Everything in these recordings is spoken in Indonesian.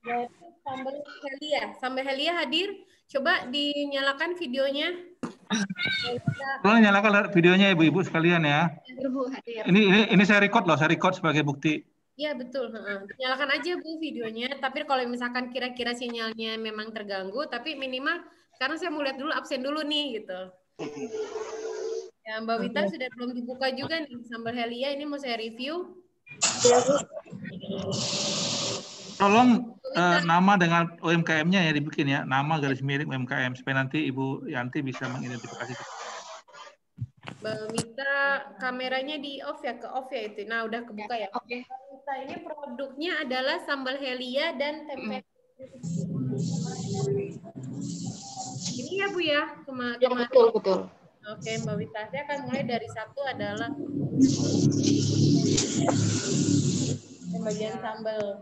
Jadi sambal Helia. Sambal Helia hadir. Coba dinyalakan videonya. Tolong nyalakan videonya ibu-ibu sekalian ya. Ini saya record loh, saya record sebagai bukti. Iya betul. Nyalakan aja Bu videonya. Tapi kalau misalkan kira-kira sinyalnya memang terganggu, tapi minimal sekarang saya mau lihat dulu absen dulu nih gitu. Ya Mbak Wita sudah belum dibuka juga nih sambal Helia. Ini mau saya review. Tolong nama dengan UMKM-nya ya dibikin ya, nama garis miring UMKM supaya nanti Ibu Yanti bisa mengidentifikasi. Mbak Wita kameranya di off ya, ke off ya itu. Nah udah kebuka ya. Oke. Mbak Wita ini produknya adalah sambal Helia dan tempe. Ini ya Bu ya, kemarin. Betul. Oke Mbak Wita, saya akan mulai dari satu adalah bagian sambal.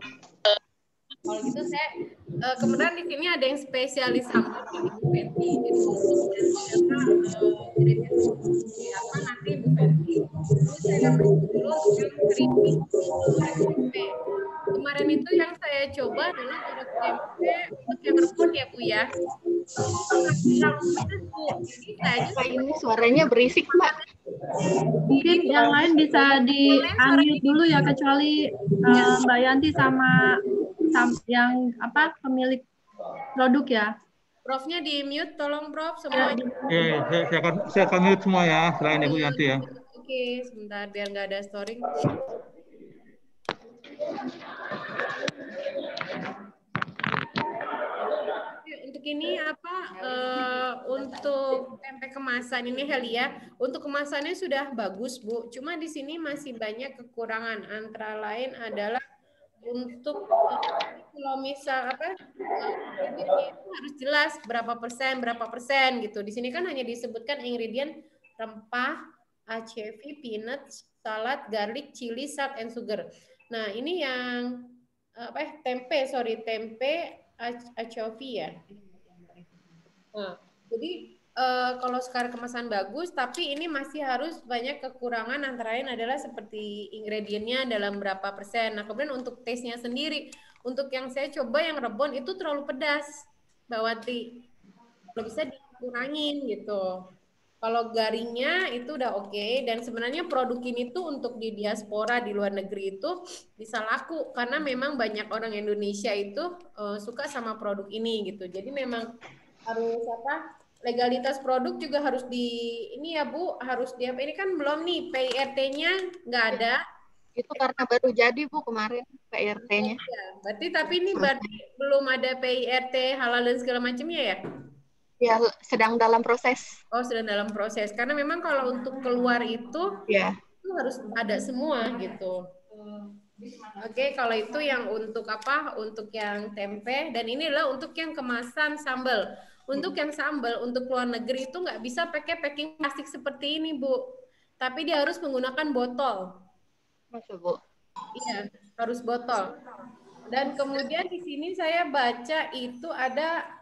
Kalau gitu saya kemudian di sini ada yang spesialis sambal Ibu Fenty. Jadi untuk apa nanti Ibu Fenty. Dulu saya akan dulu untuk yang keripik tempe. Kemarin itu yang saya coba adalah orek tempe untuk yang rebun ya Bu ya. Terlalu pedas Bu. Jadi saya ini suaranya berisik Mbak. Mungkin yang lain bisa di-unmute dulu ya, kecuali Mbak Yanti sama yang apa pemilik produk ya. Profnya di mute, tolong Prof semuanya. Saya akan mute semua ya, selain Ibu Yanti ya. Oke, sebentar biar nggak ada storing. Untuk ini apa? Untuk tempe kemasan ini Helia, untuk kemasannya sudah bagus Bu. Cuma di sini masih banyak kekurangan. Antara lain adalah untuk kalau misal apa itu harus jelas berapa persen gitu. Di sini kan hanya disebutkan ingredient rempah, anchovy, peanuts, salad, garlic, chili, salt, and sugar. Nah ini yang tempe anchovy ya. Nah, jadi kalau sekarang kemasan bagus, tapi ini masih harus banyak kekurangan, antara lain adalah seperti ingredientnya dalam berapa persen. Nah, kemudian untuk taste-nya sendiri, untuk yang saya coba yang rebon itu terlalu pedas, Mbak Wati. Kalau bisa dikurangin gitu. Kalau garingnya itu udah oke, dan sebenarnya produk ini tuh untuk di diaspora di luar negeri itu bisa laku karena memang banyak orang Indonesia itu suka sama produk ini gitu. Jadi memang harus apa? Legalitas produk juga harus di ini ya Bu, harus di apa? Ini kan belum nih PIRT-nya nggak ada. Itu karena baru jadi Bu kemarin PIRT-nya. Ya, berarti tapi ini berarti belum ada PIRT halal dan segala macamnya ya? Ya, sedang dalam proses. Oh, sedang dalam proses. Karena memang kalau untuk keluar itu harus ada semua gitu. Oke, kalau itu yang untuk apa? Untuk yang tempe, dan ini adalah untuk yang kemasan sambal. Untuk yang sambal untuk luar negeri itu nggak bisa pakai packing plastik seperti ini, Bu. Tapi dia harus menggunakan botol. Masuk, Bu. Iya, harus botol. Dan kemudian di sini saya baca itu ada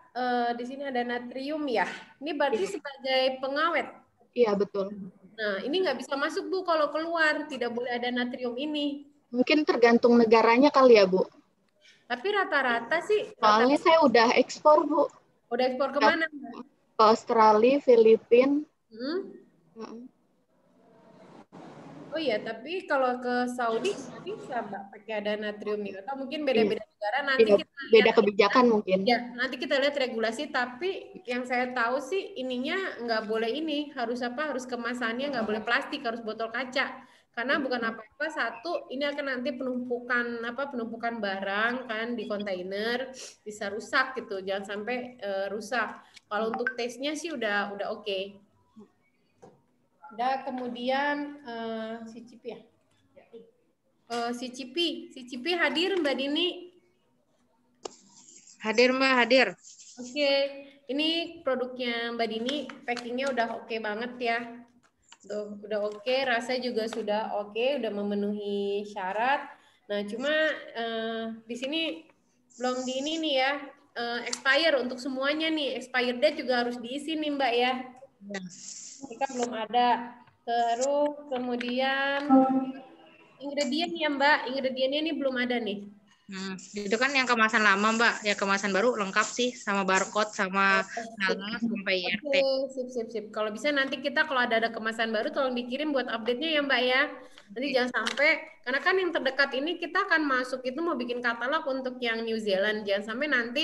di sini ada natrium ya. Ini berarti sebagai pengawet. Iya, betul. Nah, ini nggak bisa masuk Bu kalau keluar, tidak boleh ada natrium ini. Mungkin tergantung negaranya kali ya Bu. Tapi rata-rata sih. Soalnya saya udah ekspor Bu. Udah ekspor kemana? Ke Australia, Filipina. Oh iya, tapi kalau ke Saudi bisa Mbak pakai ada natriumnya, atau mungkin beda-beda negara nanti kita beda kebijakan mungkin. Ya, nanti kita lihat regulasi, tapi yang saya tahu sih ininya nggak boleh ini, harus apa? Harus kemasannya nggak boleh plastik, harus botol kaca. Karena bukan apa-apa, satu ini akan nanti penumpukan barang kan di kontainer bisa rusak gitu, jangan sampai rusak. Kalau untuk tesnya sih udah oke. Udah, kemudian si Cipi ya? Si Cipi hadir Mbak Dini? Hadir Mbak, hadir. Oke, ini produknya Mbak Dini, packingnya udah oke banget ya. Udah oke, rasanya juga sudah oke, udah memenuhi syarat. Nah, cuma di sini belum di ini nih ya, expire untuk semuanya nih. Expire date juga harus diisi nih Mbak ya. Ini kan belum ada. Terus kemudian ingredient ya Mbak, ingredientnya ini belum ada nih. Itu kan yang kemasan lama Mbak, ya kemasan baru lengkap sih sama barcode sama nama sampai IRT. Sip. Kalau bisa nanti kita kalau ada kemasan baru tolong dikirim buat update-nya ya Mbak ya. Nanti jangan sampai, karena kan yang terdekat ini kita akan masuk itu mau bikin katalog untuk yang New Zealand. Jangan sampai nanti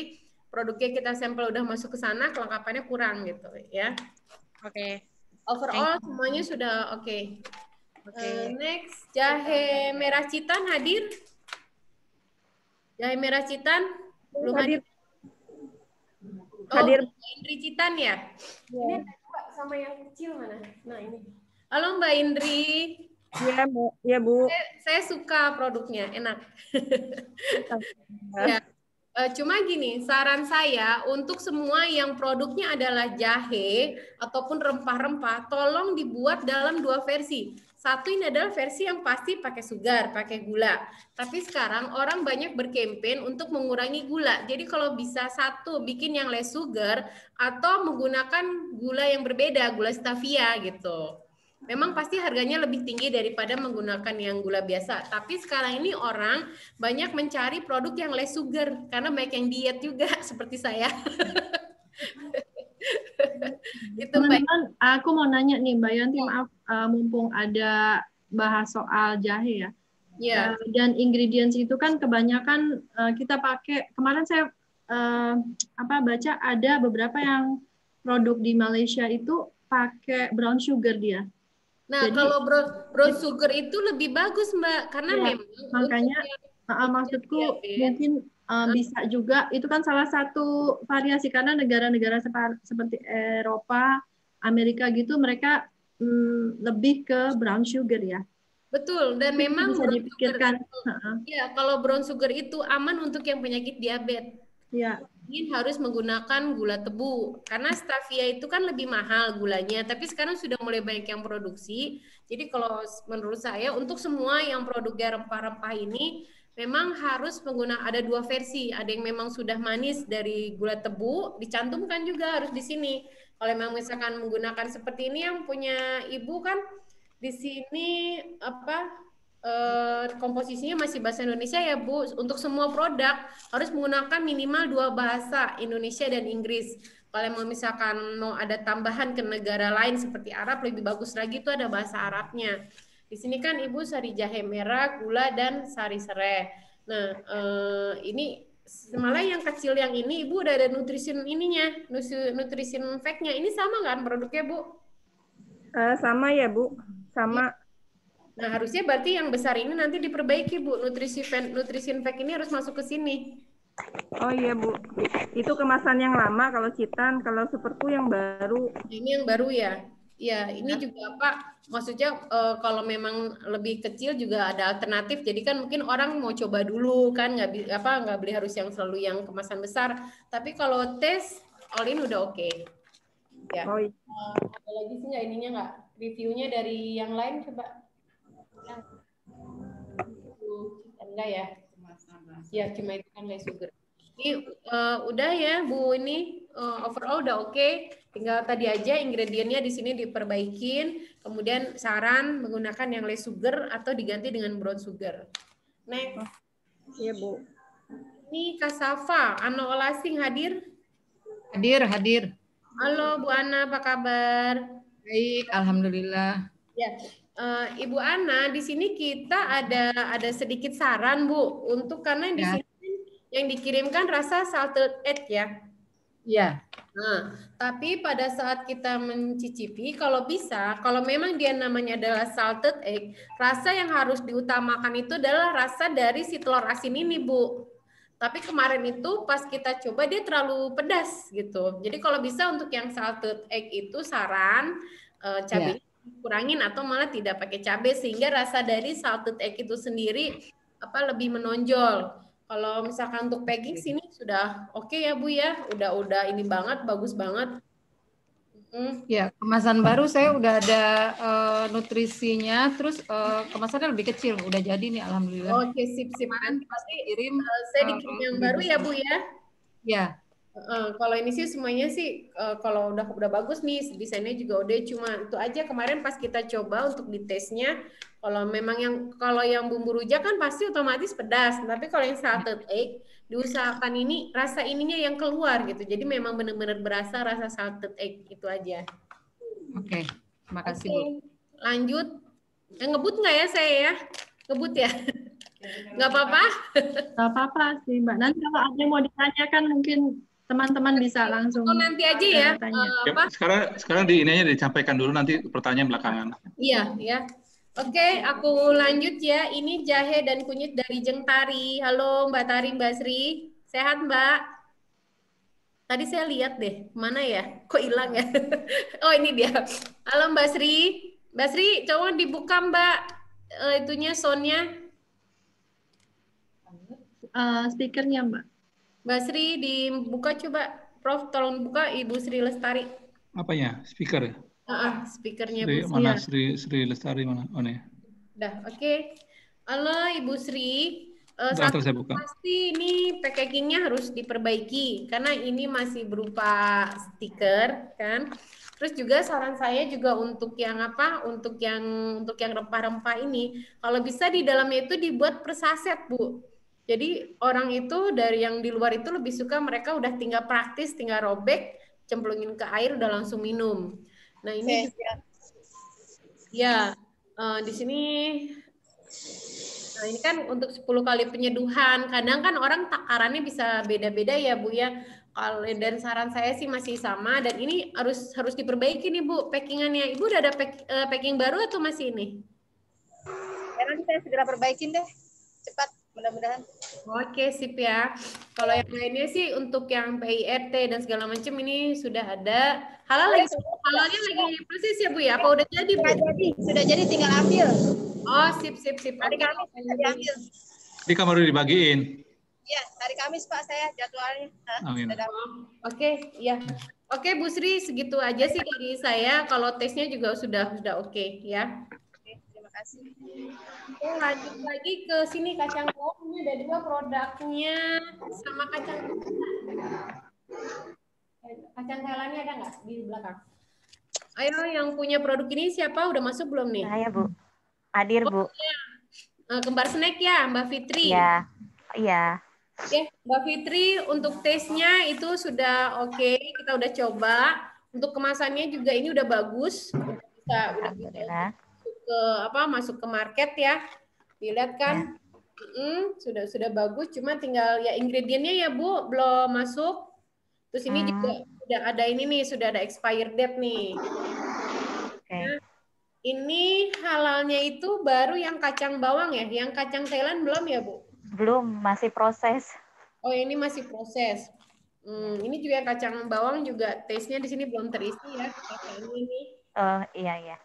produknya kita sampel udah masuk ke sana, kelengkapannya kurang gitu ya. Oke. Overall semuanya sudah oke. Next, jahe merah Citan hadir? Jahe merah Citan? Belum hadir. Hadir. Mbak Indri Citan ya? Ini ada Mbak sama yang kecil mana? Nah ini. Halo Mbak Indri. Iya Bu. Iya Bu. Saya suka produknya, enak. Ya. Cuma gini, saran saya untuk semua yang produknya adalah jahe ataupun rempah-rempah, tolong dibuat dalam 2 versi. Satu ini adalah versi yang pasti pakai sugar, pakai gula. Tapi sekarang orang banyak berkampanye untuk mengurangi gula. Jadi kalau bisa satu bikin yang less sugar atau menggunakan gula yang berbeda, gula stevia gitu. Memang pasti harganya lebih tinggi daripada menggunakan yang gula biasa. Tapi sekarang ini orang banyak mencari produk yang less sugar karena banyak yang diet juga seperti saya. Teman-teman, aku mau nanya nih Mbak Yanti, maaf mumpung ada bahas soal jahe ya. Yeah. Dan ingredients itu kan kebanyakan kita pakai. Kemarin saya baca ada beberapa yang produk di Malaysia itu pakai brown sugar dia. Nah, jadi, kalau brown sugar itu lebih bagus Mbak, karena ya, memang makanya maksudku mungkin bisa juga, itu kan salah satu variasi karena negara-negara seperti Eropa, Amerika gitu mereka lebih ke brown sugar ya. Betul, dan memang bisa dipikirkan. Ya, kalau brown sugar itu aman untuk yang penyakit diabetes. Ya. Ini harus menggunakan gula tebu karena stevia itu kan lebih mahal gulanya, tapi sekarang sudah mulai banyak yang produksi. Jadi kalau menurut saya untuk semua yang produknya rempah-rempah ini memang harus ada 2 versi. Ada yang memang sudah manis dari gula tebu, dicantumkan juga harus di sini. Kalau memang misalkan menggunakan seperti ini yang punya ibu kan di sini komposisinya masih bahasa Indonesia ya Bu. Untuk semua produk harus menggunakan minimal 2 bahasa, Indonesia dan Inggris. Kalau mau misalkan mau ada tambahan ke negara lain seperti Arab, lebih bagus lagi itu ada bahasa Arabnya. Di sini kan Ibu sari jahe merah, gula dan sari serai. Nah, ini malah yang kecil yang ini Ibu udah ada nutrition ininya, nutrition fact-nya. Ini sama kan produknya Bu? Sama ya Bu, sama. Nah, harusnya berarti yang besar ini nanti diperbaiki, Bu. Nutrition fact ini harus masuk ke sini. Oh iya, Bu. Itu kemasan yang lama kalau Citan, kalau Superku yang baru. Ini yang baru ya? Ya, ini juga Pak, maksudnya kalau memang lebih kecil juga ada alternatif. Jadi kan mungkin orang mau coba dulu kan, nggak beli harus yang selalu yang kemasan besar. Tapi kalau tes all in udah oke. Ya. Oh iya. Ada lagi sih nggak ininya nggak? Reviewnya dari yang lain coba. Enggak ya? Ya, cuma itu kan less sugar. Ini udah ya Bu, ini overall udah oke. Tinggal tadi aja ingredientnya di sini diperbaikin. Kemudian saran menggunakan yang less sugar atau diganti dengan brown sugar. Next. Iya Bu. Ini Kasafa, Ana Olasing hadir? Hadir. Halo Bu Ana, apa kabar? Baik, alhamdulillah. Ya. Ibu Ana, di sini kita ada sedikit saran Bu, untuk karena di sini yang dikirimkan rasa salted egg ya. Iya. Nah, tapi pada saat kita mencicipi, kalau bisa, kalau memang dia namanya adalah salted egg, rasa yang harus diutamakan itu adalah rasa dari si telur asin ini Bu. Tapi kemarin itu pas kita coba dia terlalu pedas gitu. Jadi kalau bisa untuk yang salted egg itu saran cabai kurangin atau malah tidak pakai cabai sehingga rasa dari salted egg itu sendiri lebih menonjol. Kalau misalkan untuk packing sini sudah oke ya Bu ya, udah ini banget, bagus banget. Ya, kemasan baru saya udah ada nutrisinya, terus kemasannya lebih kecil, udah jadi nih alhamdulillah. Oke, sip. Nanti pasti kirim. Saya dikirim yang baru ya Bu ya. Ya, Kalau ini sih semuanya sih kalau udah bagus nih, desainnya juga udah, cuma itu aja kemarin pas kita coba untuk ditesnya, kalau memang kalau yang bumbu rujak kan pasti otomatis pedas, tapi kalau yang salted egg diusahakan ini rasa ininya yang keluar gitu, jadi memang benar-benar berasa rasa salted egg itu aja. Oke, terima kasih Bu. Lanjut, ngebut nggak ya saya ya? Ngebut ya? Nggak apa-apa? Nggak apa-apa sih Mbak. Nanti kalau ada yang mau ditanyakan mungkin teman-teman bisa langsung. Nanti aja ya. Sekarang di ininya disampaikan dulu, nanti pertanyaan belakangan. Iya, ya. Oke, aku lanjut ya. Ini jahe dan kunyit dari Jeng Tari. Halo Mbak Tari, Mbak Sri. Sehat Mbak? Tadi saya lihat deh, mana ya? Kok hilang ya? Oh ini dia. Halo Mbak Sri. Mbak Sri, coba dibuka Mbak itunya soundnya. Speakernya Mbak. Mbak Sri dibuka coba. Prof, tolong buka Ibu Sri Lestari. Apanya? Speaker ya? Speakernya Sri, Bu mana Sri. Sri Lestari mana? Oh nih. Udah, oke. Halo Ibu Sri. Satu saya buka. Pasti ini packagingnya harus diperbaiki karena ini masih berupa stiker kan. Terus juga saran saya juga untuk yang apa? Untuk yang rempah-rempah ini, kalau bisa di dalamnya itu dibuat per saset Bu. Jadi orang itu dari yang di luar itu lebih suka mereka udah tinggal praktis, tinggal robek, cemplungin ke air udah langsung minum. Nah ini juga, ya di sini, nah ini kan untuk 10 kali penyeduhan. Kadang kan orang takarannya bisa beda-beda ya Bu ya. Kalau dan saran saya sih masih sama dan ini harus diperbaiki nih Bu packingannya. Ibu udah ada packing baru atau masih ini? Ya, nanti saya segera perbaikin deh, cepat. Mudah-mudahan. Oke, sip ya. Kalau yang lainnya sih untuk yang PIRT dan segala macam ini sudah ada. Halalnya lagi proses ya Bu ya? Apa udah jadi Bu? Sudah jadi, tinggal ambil. Oh, sip. Hari Kamis bisa diambil. Di kamar udah dibagiin. Iya, hari Kamis Pak saya jadwalnya. Amin. Oke, ya. Oke Bu Sri, segitu aja sih dari saya. Kalau tesnya juga sudah oke ya. Kasih. Oke, lanjut lagi ke sini kacang bawang. Ini ada 2 produknya sama kacang Thailandnya ada nggak di belakang? Ayo yang punya produk ini siapa? Udah masuk belum nih? Saya Bu, hadir Bu. Ya. Kembar snack ya Mbak Fitri? Iya. Oke, Mbak Fitri untuk tesnya itu sudah oke. Kita udah coba. Untuk kemasannya juga ini udah bagus. Udah masuk ke market ya, dilihat kan sudah bagus, cuma tinggal ya ingredientnya ya Bu belum masuk. Terus ini juga sudah ada ini nih, sudah ada expired date nih. Nah, ini halalnya itu baru yang kacang bawang ya, yang kacang Thailand belum ya Bu? Belum, masih proses. Oh ini masih proses. Ini juga yang kacang bawang juga taste-nya di sini belum terisi ya. Ini. Iya.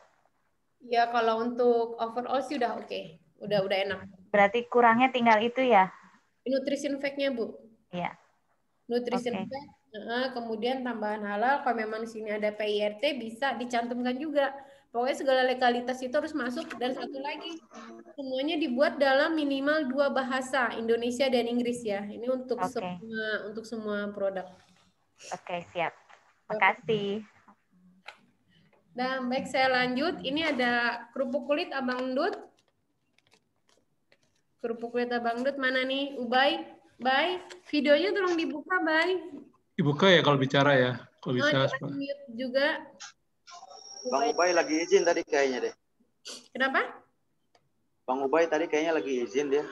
Ya kalau untuk overall sih udah oke. Udah enak. Berarti kurangnya tinggal itu ya? Nutrition fact-nya Bu. Iya. Nutrition fact. Kemudian tambahan halal. Kalau memang di sini ada PIRT bisa dicantumkan juga. Pokoknya segala legalitas itu harus masuk. Dan satu lagi, semuanya dibuat dalam minimal 2 bahasa, Indonesia dan Inggris ya. Ini untuk semua produk. Oke, siap. Makasih. Nah, baik saya lanjut. Ini ada kerupuk kulit Abang Dut. Kerupuk kulit Abang Dut mana nih? Ubay, Bay. Videonya tolong dibuka, Bay. Dibuka ya kalau bicara ya. Kalau bisa. Mute juga. Bang Ubay lagi izin tadi kayaknya deh. Kenapa? Bang Ubay tadi kayaknya lagi izin dia.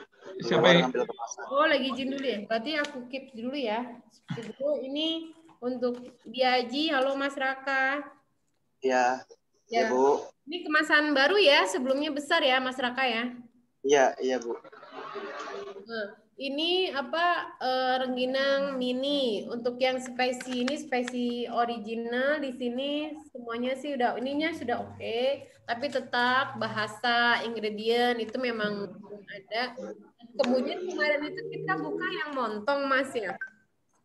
Siapa yang ngambil kemasan? Oh, lagi izin dulu ya. Berarti aku keep dulu ya. Ini untuk Diaji. Halo Mas Raka. Iya. Ya, Bu. Ini kemasan baru ya, sebelumnya besar ya Mas Raka ya? Iya Bu. Nah, ini apa rengginang mini. Untuk yang spicy ini spicy original di sini semuanya sih udah sudah oke, tapi tetap bahasa ingredient itu memang belum ada. Kemudian kemarin itu kita buka yang montong Mas ya.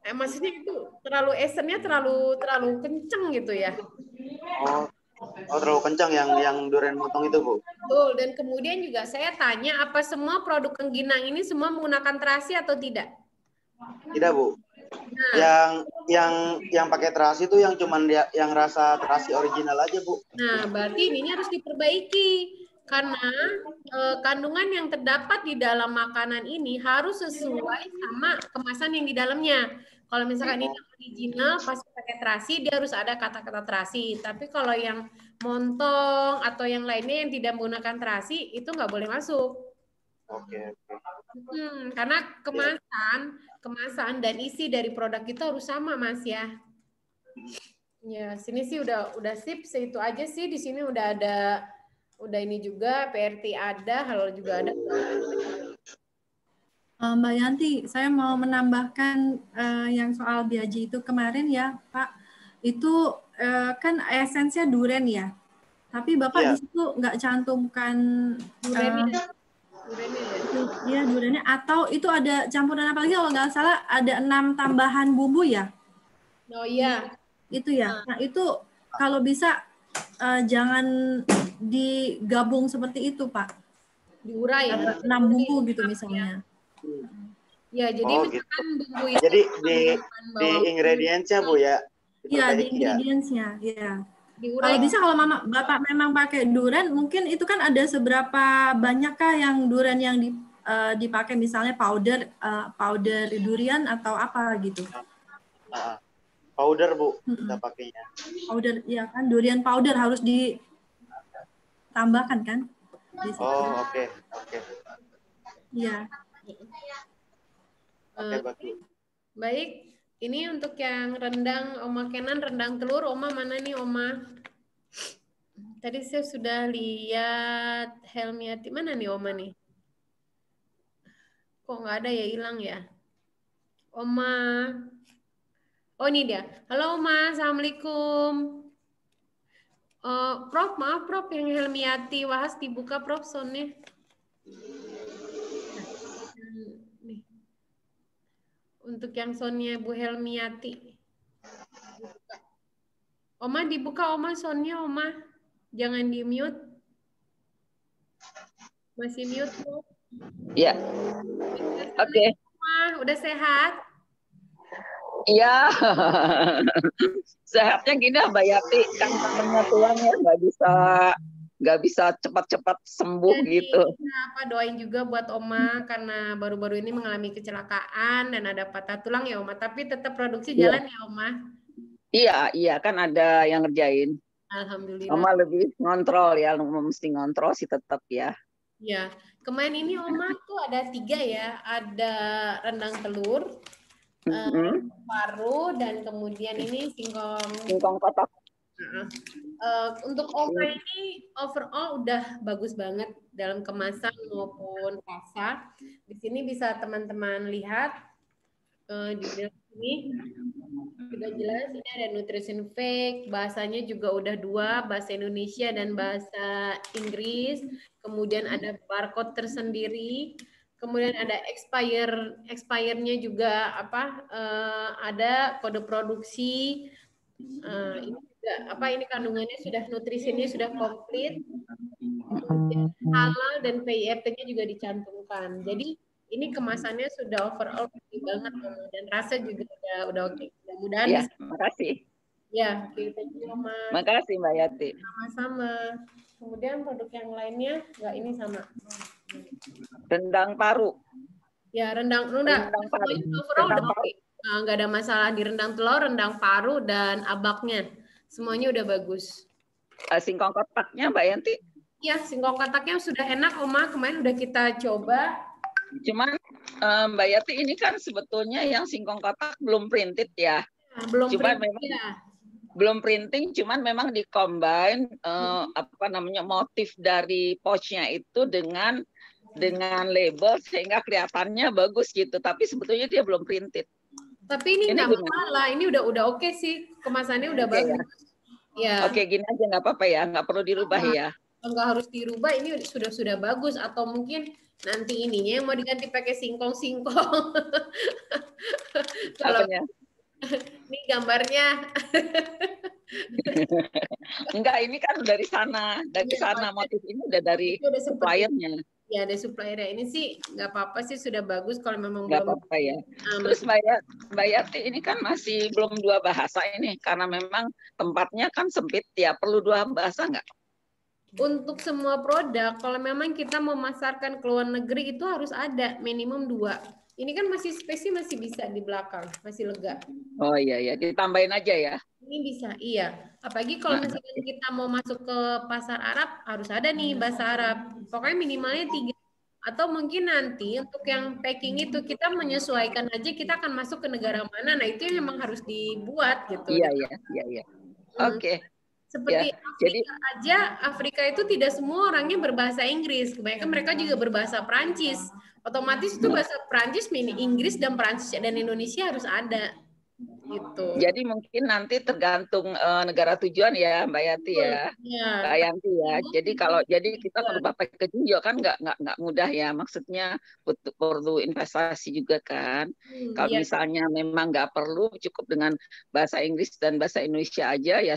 Maksudnya itu terlalu esennya terlalu kenceng gitu ya. Oh terlalu kencang yang durian motong itu Bu. Betul, dan kemudian juga saya tanya apa semua produk rengginang ini semua menggunakan terasi atau tidak? Tidak Bu. Nah, yang pakai terasi itu yang cuman yang rasa terasi original aja, Bu. Nah, berarti ininya harus diperbaiki karena kandungan yang terdapat di dalam makanan ini harus sesuai sama kemasan yang di dalamnya. Kalau misalkan ini original pasti pakai terasi, dia harus ada kata-kata terasi. Tapi kalau yang montong atau yang lainnya yang tidak menggunakan terasi itu nggak boleh masuk. Oke. Karena kemasan dan isi dari produk itu harus sama, Mas ya. Ya, sini sih udah sip, itu aja sih. Di sini udah ini juga, PRT ada, halal juga ada. Mbak Yanti, saya mau menambahkan yang soal biaji itu kemarin ya, Pak. Itu kan esensinya duren ya. Tapi Bapak di situ nggak cantumkan durennya. Iya, durennya. Atau itu ada campuran apa lagi? Kalau nggak salah ada 6 tambahan bumbu ya? Oh iya. Itu ya. Nah itu kalau bisa jangan digabung seperti itu, Pak. Diurai ya? 6 bumbu gitu misalnya. Ya, jadi misalkan bumbu itu. Jadi di ingredients-nya, Bu ya? Iya, di ingredients-nya. Iya. Kalau bisa kalau Bapak memang pakai duren, mungkin itu kan ada seberapa banyakkah yang duren yang dipakai, misalnya powder durian atau apa gitu? Powder, Bu, kita pakainya. Powder, ya kan, durian powder harus ditambahkan kan? Oh, oke. Iya. Baik, ini untuk yang rendang Oma Kenan, rendang telur, Oma mana nih Oma? Tadi saya sudah lihat Helmiati, mana nih Oma nih? Kok nggak ada ya, hilang ya? Oma. Oh ini dia. Halo Oma, Assalamualaikum. Prof, maaf Prof, yang Helmiati Wahas dibuka Prof soundnya. Untuk yang soundnya Bu Helmiati. Oma dibuka Oma soundnya Oma. Jangan di mute. Masih mute Prof. Ya. Oke. Udah sehat? Iya. Sehatnya gini Mbak Yati, kan namanya tulang ya nggak bisa cepat-cepat sembuh. Jadi, gitu. Doain juga buat Oma karena baru-baru ini mengalami kecelakaan dan ada patah tulang ya Oma, tapi tetap produksi jalan ya Oma. Iya kan ada yang ngerjain. Alhamdulillah. Oma lebih ngontrol ya, mesti ngontrol sih tetap ya. Ya, kemarin ini Oma tuh ada 3 ya, ada rendang telur, paru, dan kemudian ini singkong kotak. Untuk Oma ini overall udah bagus banget dalam kemasan maupun rasa. Di sini bisa teman-teman lihat di sini sudah jelas, ini ada nutrition fact, bahasanya juga udah 2, bahasa Indonesia dan bahasa Inggris. Kemudian ada barcode tersendiri. Kemudian ada expire-nya juga ada kode produksi. Ini juga ini kandungannya sudah, nutrisinya sudah komplit. Halal dan PIRT-nya juga dicantumkan. Jadi ini kemasannya sudah overall oke banget dan rasa juga udah oke. Mudah-mudahan. Ya, makasih. Ya, thank you Oma. Makasih Mbak Yati. Sama-sama. Kemudian produk yang lainnya enggak, ini sama. Rendang paru. Ya, rendang paru. Overall udah oke. Enggak ada masalah di rendang telur, rendang paru dan abaknya. Semuanya udah bagus. Singkong kotaknya Mbak Yanti? Iya, singkong kotaknya sudah enak Oma, kemarin udah kita coba. Cuman Mbak Yati ini kan sebetulnya yang singkong kotak belum printed ya. Belum cuman printing, memang belum printing, cuman memang di-combine motif dari pouch-nya itu dengan label sehingga kelihatannya bagus gitu. Tapi sebetulnya dia belum printed. Tapi ini nggak masalah, ini udah oke sih, kemasannya udah bagus. Ya. Oke, gini aja nggak apa-apa ya, nggak perlu dirubah ya. Nggak harus dirubah, ini sudah bagus. Atau mungkin nanti ininya yang mau diganti pakai singkong. Kalau ini gambarnya. Enggak, ini kan dari sana, motif ini udah dari suppliernya. Ya, ada suppliernya. Ini sih nggak apa-apa sih, sudah bagus kalau memang Nggak belum. apa-apa ya. Terus Mbak Yati ini kan masih belum 2 bahasa ini, karena memang tempatnya kan sempit ya, perlu 2 bahasa nggak? Untuk semua produk, kalau memang kita mau masarkan ke luar negeri itu harus ada minimum 2. Ini kan masih spesi masih bisa di belakang, masih lega. Oh iya ya, ditambahin aja ya. Ini bisa, iya. Apalagi kalau misalnya kita mau masuk ke pasar Arab, harus ada nih bahasa Arab. Pokoknya minimalnya 3. Atau mungkin nanti untuk yang packing itu kita menyesuaikan aja kita akan masuk ke negara mana. Nah itu yang memang harus dibuat gitu. Iya. Oke. Seperti Ya, Afrika aja, Afrika itu tidak semua orangnya berbahasa Inggris. Kebanyakan mereka juga berbahasa Prancis. Otomatis itu bahasa Prancis, Inggris dan Prancis dan Indonesia harus ada. Gitu. Jadi mungkin nanti tergantung negara tujuan ya, Mbak Yati ya, Mbak Yanti ya. Jadi kita merubah packaging juga kan nggak mudah ya. Maksudnya perlu investasi juga kan. Kalau misalnya memang nggak perlu, cukup dengan bahasa Inggris dan bahasa Indonesia aja ya,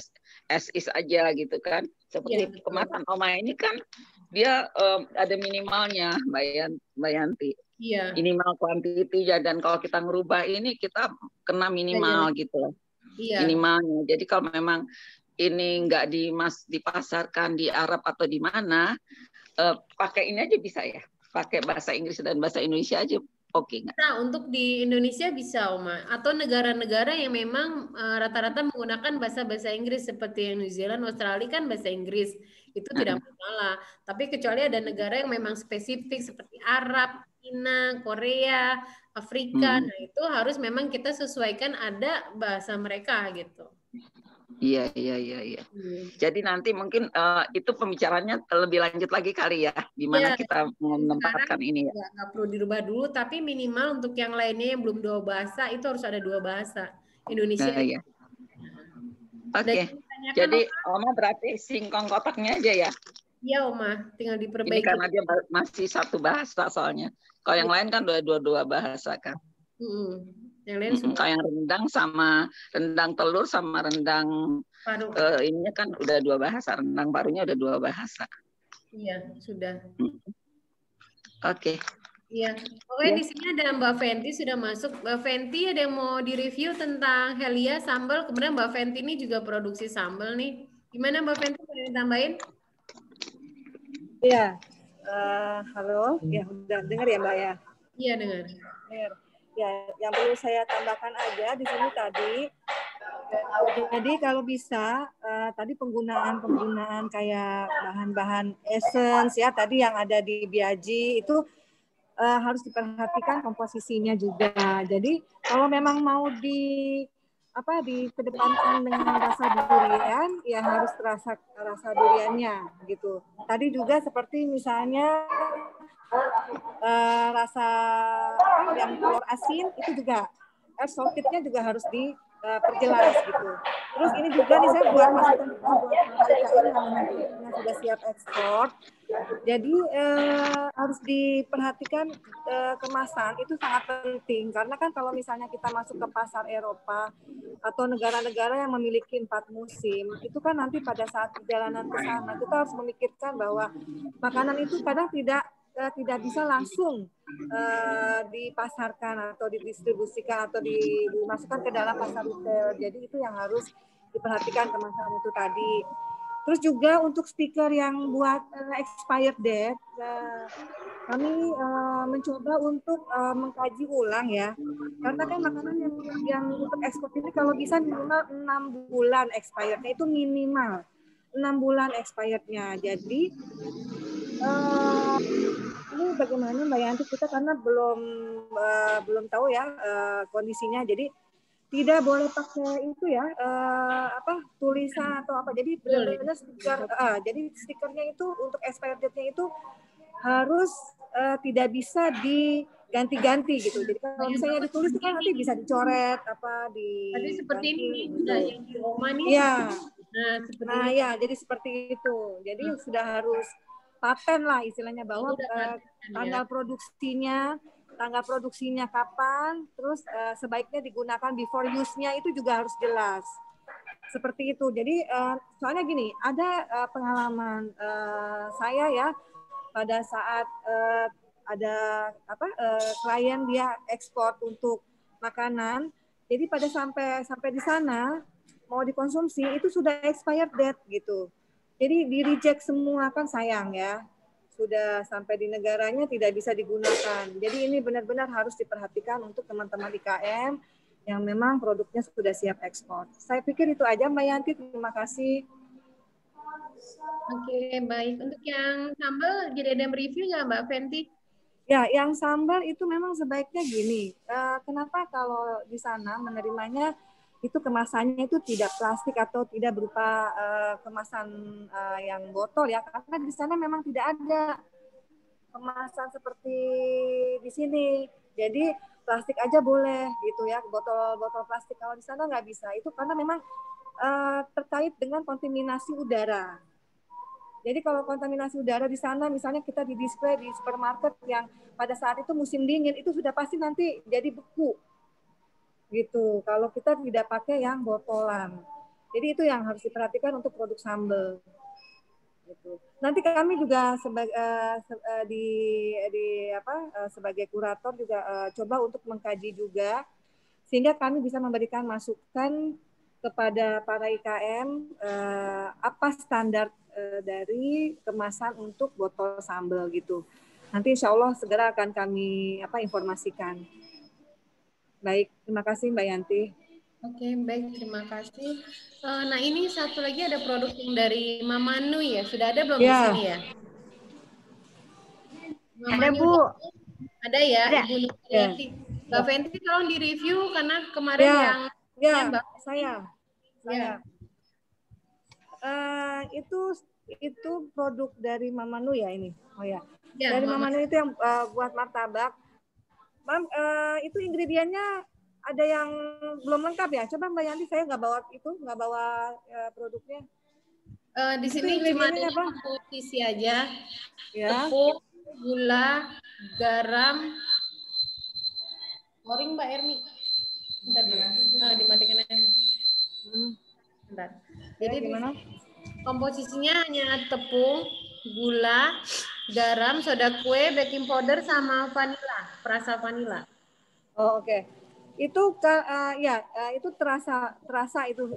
as is aja gitu kan. Seperti kemasan Oma ini kan dia ada minimalnya, Mbak Yanti. Iya. Minimal quantity ya, dan kalau kita ngerubah ini kita kena minimal gitu. Iya. Minimalnya. Jadi kalau memang ini nggak dipasarkan di Arab atau di mana, pakai ini aja bisa ya. Pakai bahasa Inggris dan bahasa Indonesia aja oke nggak? Nah, untuk di Indonesia bisa, Oma. Atau negara-negara yang memang rata-rata menggunakan bahasa-bahasa Inggris seperti yang New Zealand, Australia kan bahasa Inggris. Itu tidak masalah. Tapi kecuali ada negara yang memang spesifik seperti Arab, China, Korea, Afrika. Nah, itu harus memang kita sesuaikan ada bahasa mereka gitu. Iya. Jadi nanti mungkin itu pembicaranya lebih lanjut lagi kali ya, gimana kita menempatkan ini ya. Nggak perlu dirubah dulu, tapi minimal untuk yang lainnya yang belum 2 bahasa itu harus ada 2 bahasa Indonesia. Iya. Oke. Jadi Oma berarti singkong kotaknya aja ya. Iya Oma, tinggal diperbaiki. Ini karena dia masih 1 bahasa soalnya. Kalau yang lain kan dua bahasa kan. Yang lain kalau yang rendang telur sama rendang paru. Ininya kan udah 2 bahasa, rendang parunya udah 2 bahasa. Iya, sudah. Oke. Iya. Oke, di sini ada Mbak Fenty sudah masuk. Mbak Fenty ada yang mau direview tentang Helia sambal. Kemudian Mbak Fenty ini juga produksi sambal nih. Gimana Mbak Fenty, mau ditambahin? Iya. Halo. Ya, udah dengar ya Mbak ya? Iya, dengar. Ya, yang perlu saya tambahkan aja di sini tadi. Jadi kalau bisa tadi penggunaan kayak bahan-bahan essence ya tadi yang ada di Biaji itu harus diperhatikan komposisinya juga. Jadi kalau memang mau dikedepankan dengan rasa durian ya harus rasa duriannya gitu. Tadi juga seperti misalnya rasa yang telur asin itu juga salted-nya juga harus diperjelas gitu. Terus ini juga nih saya buat masukan buat UMKM yang sudah siap ekspor. Jadi harus diperhatikan kemasan itu sangat penting karena kan kalau misalnya kita masuk ke pasar Eropa atau negara-negara yang memiliki 4 musim itu kan nanti pada saat perjalanan ke sana kita harus memikirkan bahwa makanan itu kadang tidak bisa langsung dipasarkan atau didistribusikan atau dimasukkan ke dalam pasar retail. Jadi itu yang harus diperhatikan kemasan itu tadi. Terus juga untuk stiker yang buat expired date, kami mencoba untuk mengkaji ulang ya. Karena kan makanan yang untuk ekspor ini kalau bisa minimal 6 bulan expirednya itu minimal 6 bulan expirednya. Jadi ini bagaimana Mbak Yanti kita karena belum tahu ya kondisinya. Jadi tidak boleh pakai itu ya tulisan atau apa. Jadi benar-benar stiker. Jadi stikernya itu untuk expired date-nya itu harus tidak bisa diganti-ganti gitu. Jadi kalau misalnya ditulis kan nanti bisa dicoret Tadi seperti ini udah yang di Oma nih. Iya. Nah, ya jadi seperti itu. Jadi sudah harus paten lah istilahnya bahwa tanggal produksinya kapan, terus sebaiknya digunakan before use-nya itu juga harus jelas. Seperti itu. Jadi soalnya gini, ada pengalaman saya ya, pada saat ada klien dia ekspor untuk makanan, jadi pada sampai di sana mau dikonsumsi itu sudah expired date gitu. Jadi di reject semua, kan sayang ya. Sudah sampai di negaranya tidak bisa digunakan. Jadi ini benar-benar harus diperhatikan untuk teman-teman IKM yang memang produknya sudah siap ekspor. Saya pikir itu aja Mbak Yanti, terima kasih. Oke, baik. Untuk yang sambal, jadi ada review nggak Mbak Fenty? Ya, yang sambal itu memang sebaiknya gini. Kenapa kalau di sana menerimanya itu kemasannya itu tidak plastik atau tidak berupa kemasan yang botol ya, karena di sana memang tidak ada kemasan seperti di sini. Jadi plastik aja boleh gitu ya, botol plastik. Kalau di sana nggak bisa, itu karena memang terkait dengan kontaminasi udara. Jadi kalau kontaminasi udara di sana, misalnya kita di display di supermarket yang pada saat itu musim dingin, itu sudah pasti nanti jadi beku. Gitu. Kalau kita tidak pakai yang botolan. Jadi itu yang harus diperhatikan untuk produk sambal. Gitu. Nanti kami juga sebagai kurator juga coba untuk mengkaji juga sehingga kami bisa memberikan masukan kepada para IKM apa standar dari kemasan untuk botol sambal gitu. Nanti insya Allah segera akan kami informasikan. Baik, terima kasih Mbak Yanti. Oke, baik, terima kasih. Nah, ini satu lagi ada produk yang dari Mama Nu ya. Sudah ada belum di sini ya? Ada Bu. Ada ya, ada. Ibu Nurhayati. Mbak Fenty tolong di-review karena kemarin yang Mbak saya. Itu produk dari Mama Nu ya ini. Oh ya. Dari Mama Nu itu yang buat martabak. Mam, itu ingredientnya ada yang belum lengkap ya? Coba Mbak Yanti, saya nggak bawa produknya. Di sini cuma ada komposisi aja. Ya. Tepung, gula, garam, goreng Mbak Ermi. Bentar dulu. Dimatikan aja. Bentar. Jadi gimana? Komposisinya hanya tepung, gula, garam, soda kue, baking powder, sama vanila, perasa vanila. Oh, oke. Itu itu terasa itu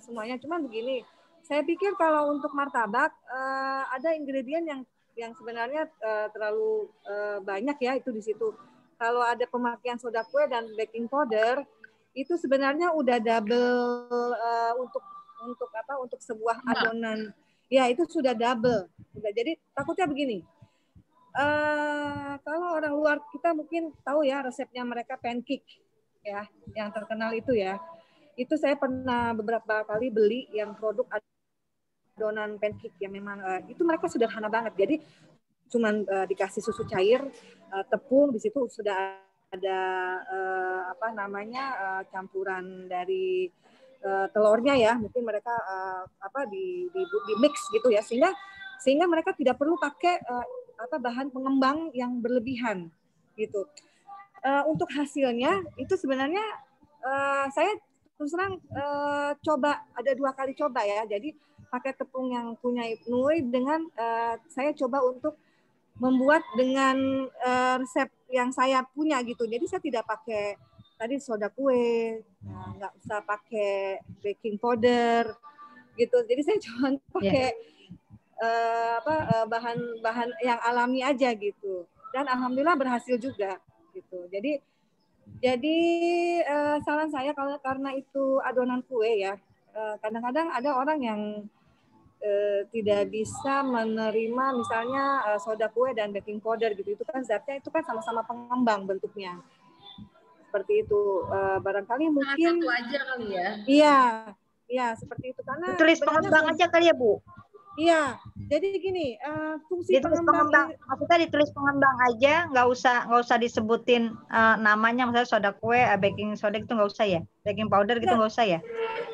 semuanya. Cuman begini, saya pikir kalau untuk martabak ada ingredient yang sebenarnya terlalu banyak ya itu di situ. Kalau ada pemakaian soda kue dan baking powder itu sebenarnya udah double untuk sebuah adonan. Ya itu sudah double. Jadi takutnya begini. Kalau orang luar kita mungkin tahu ya resepnya mereka pancake ya, yang terkenal itu ya. Itu saya pernah beberapa kali beli yang produk adonan pancake yang memang itu mereka sederhana banget. Jadi cuman dikasih susu cair, tepung, di situ sudah ada campuran dari telurnya ya. Mungkin mereka di mix gitu ya, sehingga mereka tidak perlu pakai bahan pengembang yang berlebihan gitu. Untuk hasilnya itu sebenarnya saya terus terang coba ada 2 kali coba ya. Jadi pakai tepung yang punya Ibnui dengan saya coba untuk membuat dengan resep yang saya punya gitu. Jadi saya tidak pakai tadi soda kue, nggak usah pakai baking powder gitu. Jadi saya cuma pakai bahan-bahan yang alami aja gitu, dan alhamdulillah berhasil juga gitu. Jadi saran saya karena itu adonan kue ya, kadang-kadang ada orang yang tidak bisa menerima misalnya soda kue dan baking powder gitu. Itu kan zatnya itu kan sama-sama pengembang bentuknya seperti itu. Barangkali mungkin satu aja kali ya. Iya seperti itu karena tulis pengembang aja kali ya Bu. Iya, jadi gini, fungsi ditulis pengembang, maksudnya ditulis pengembang aja, nggak usah disebutin namanya, misalnya soda kue, baking soda itu nggak usah ya, baking powder gitu nggak usah ya?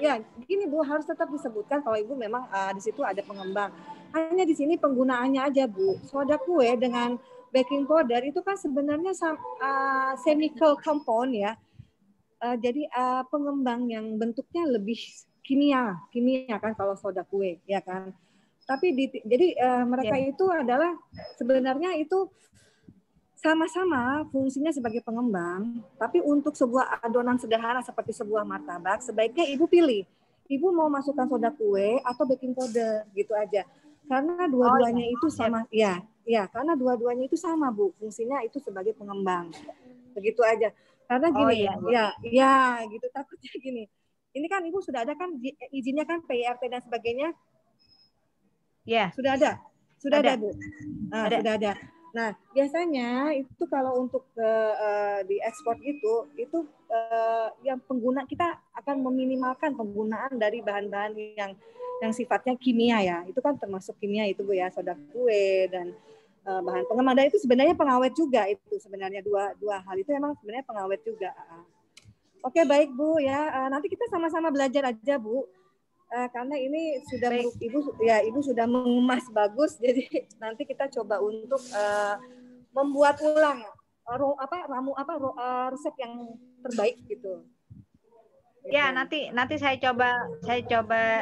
Ya, gini Bu, harus tetap disebutkan kalau Ibu memang di situ ada pengembang. Hanya di sini penggunaannya aja Bu, soda kue dengan baking powder itu kan sebenarnya chemical compound ya, jadi pengembang yang bentuknya lebih kimia kan kalau soda kue, ya kan. Tapi jadi mereka itu adalah sebenarnya itu sama-sama fungsinya sebagai pengembang, tapi untuk sebuah adonan sederhana seperti sebuah martabak, sebaiknya Ibu pilih. Ibu mau masukkan soda kue atau baking powder gitu aja. Karena dua-duanya itu sama, ya, karena dua-duanya itu sama, Bu. Fungsinya itu sebagai pengembang. Begitu aja. Karena gini, ya, gitu, takutnya gini. Ini kan Ibu sudah ada kan izinnya kan PIRT dan sebagainya? Ya. Sudah ada? Sudah ada, Ada. Bu? Nah, sudah ada. Nah, biasanya itu kalau untuk diekspor itu yang pengguna kita akan meminimalkan penggunaan dari bahan-bahan yang sifatnya kimia ya. Itu kan termasuk kimia itu Bu ya, soda kue dan bahan pengembang. Dan itu sebenarnya pengawet juga itu sebenarnya dua hal itu emang sebenarnya pengawet juga. Oke, baik Bu ya. Nanti kita sama-sama belajar aja Bu. Karena ini sudah Ibu sudah mengemas bagus, jadi nanti kita coba untuk membuat ulang resep yang terbaik gitu. Ya, nanti saya coba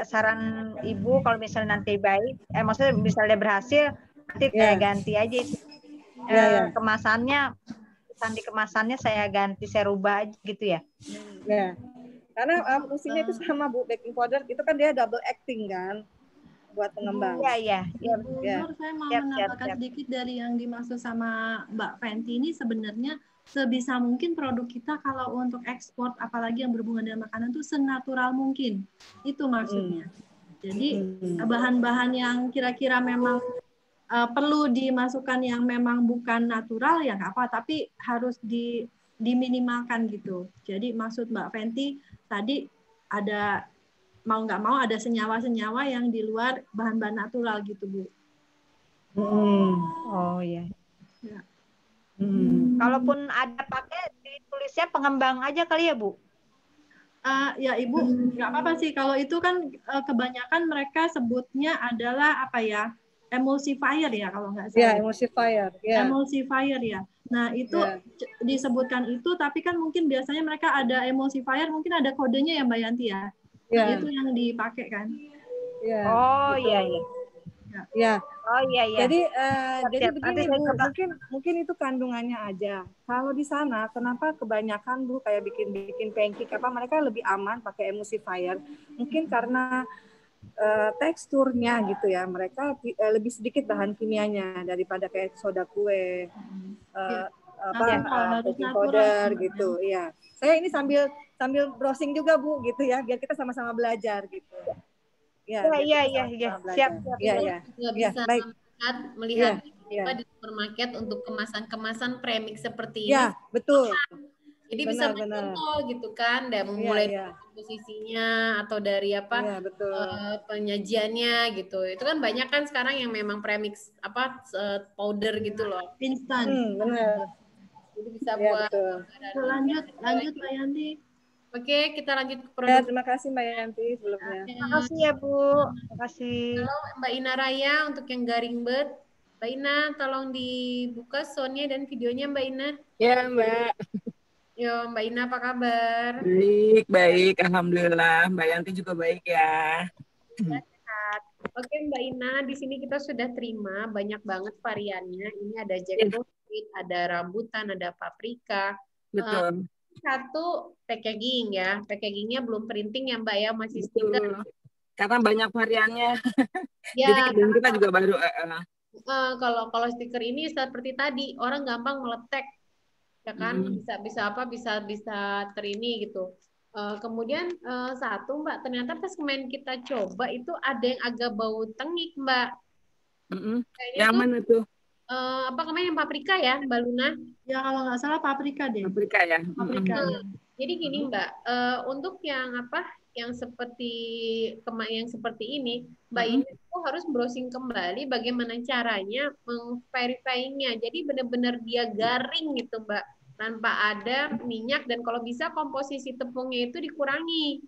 saran Ibu kalau misalnya nanti baik, maksudnya misalnya berhasil, nanti saya ganti aja itu. Kemasannya saya ganti, saya rubah aja gitu ya. Ya. Karena fungsinya itu sama Bu, baking powder itu kan dia double acting kan buat pengembang. Iya. Nur, saya mau menambahkan sedikit dari yang dimaksud sama Mbak Fenty ini. Sebenarnya sebisa mungkin produk kita kalau untuk ekspor apalagi yang berhubungan dengan makanan itu senatural mungkin. Itu maksudnya. Jadi bahan-bahan yang kira-kira memang perlu dimasukkan yang memang bukan natural ya nggak apa, tapi harus diminimalkan gitu. Jadi maksud Mbak Fenty tadi ada mau nggak mau ada senyawa-senyawa yang di luar bahan-bahan natural gitu Bu. Oh iya. Ya. Kalaupun ada pakai ditulisnya pengembang aja kali ya Bu? Ya Ibu nggak apa-apa sih kalau itu kan kebanyakan mereka sebutnya adalah apa ya, emulsifier ya kalau nggak salah. Ya, emulsifier. Ya. Emulsifier ya. Nah, itu disebutkan itu, tapi kan mungkin biasanya mereka ada emulsifier, mungkin ada kodenya ya Mbak Yanti ya. Nah, itu yang dipakai kan. Ya. Oh iya. Ya. Oh iya. Jadi begini Bu, mungkin itu kandungannya aja. Kalau di sana kenapa kebanyakan Bu kayak bikin pancake mereka lebih aman pakai emulsifier? Mungkin karena teksturnya gitu ya, mereka lebih sedikit bahan kimianya daripada kayak soda kue, baking powder gitu. Iya, saya ini sambil browsing juga Bu gitu ya, biar kita sama-sama belajar gitu. Iya. Siap. Bisa melihat di supermarket untuk kemasan-kemasan premix seperti ini. Iya, betul. Jadi bisa mencontoh gitu kan, dan mulai dari posisinya atau dari penyajiannya gitu. Itu kan banyak kan sekarang yang memang premix powder gitu loh. Instan. Benar. Jadi bisa buat. Lanjut Mbak Yanti. Oke, kita lanjut ke produk. Terima kasih Mbak Yanti sebelumnya. Terima kasih ya Bu. Terima kasih. Halo Mbak Ina Raya untuk yang garing bet. Mbak Ina, tolong dibuka soundnya dan videonya Mbak Ina. Ya Mbak. Yo, Mbak Ina apa kabar? Baik, alhamdulillah. Mbak Yanti juga baik ya. Sehat. Oke Mbak Ina, di sini kita sudah terima banyak banget variannya. Ini ada jackfruit, ada rambutan, ada paprika. Betul. Satu packaging ya, packagingnya belum printing ya Mbak ya, masih stiker. Karena banyak variannya. Jadi kedua kita juga baru. Kalau stiker ini seperti tadi, orang gampang meletek. Ya kan bisa terini gitu. Kemudian satu Mbak, ternyata pas kemarin kita coba itu ada yang agak bau tengik Mbak. Yang mana tuh? Apa kemarin yang paprika ya Mbak Luna? Ya kalau nggak salah paprika deh. Paprika ya. Jadi gini Mbak, untuk yang seperti ini Mbak ini tuh harus browsing kembali bagaimana caranya mengverify-nya. Jadi benar-benar dia garing gitu Mbak, tanpa ada minyak, dan kalau bisa komposisi tepungnya itu dikurangi.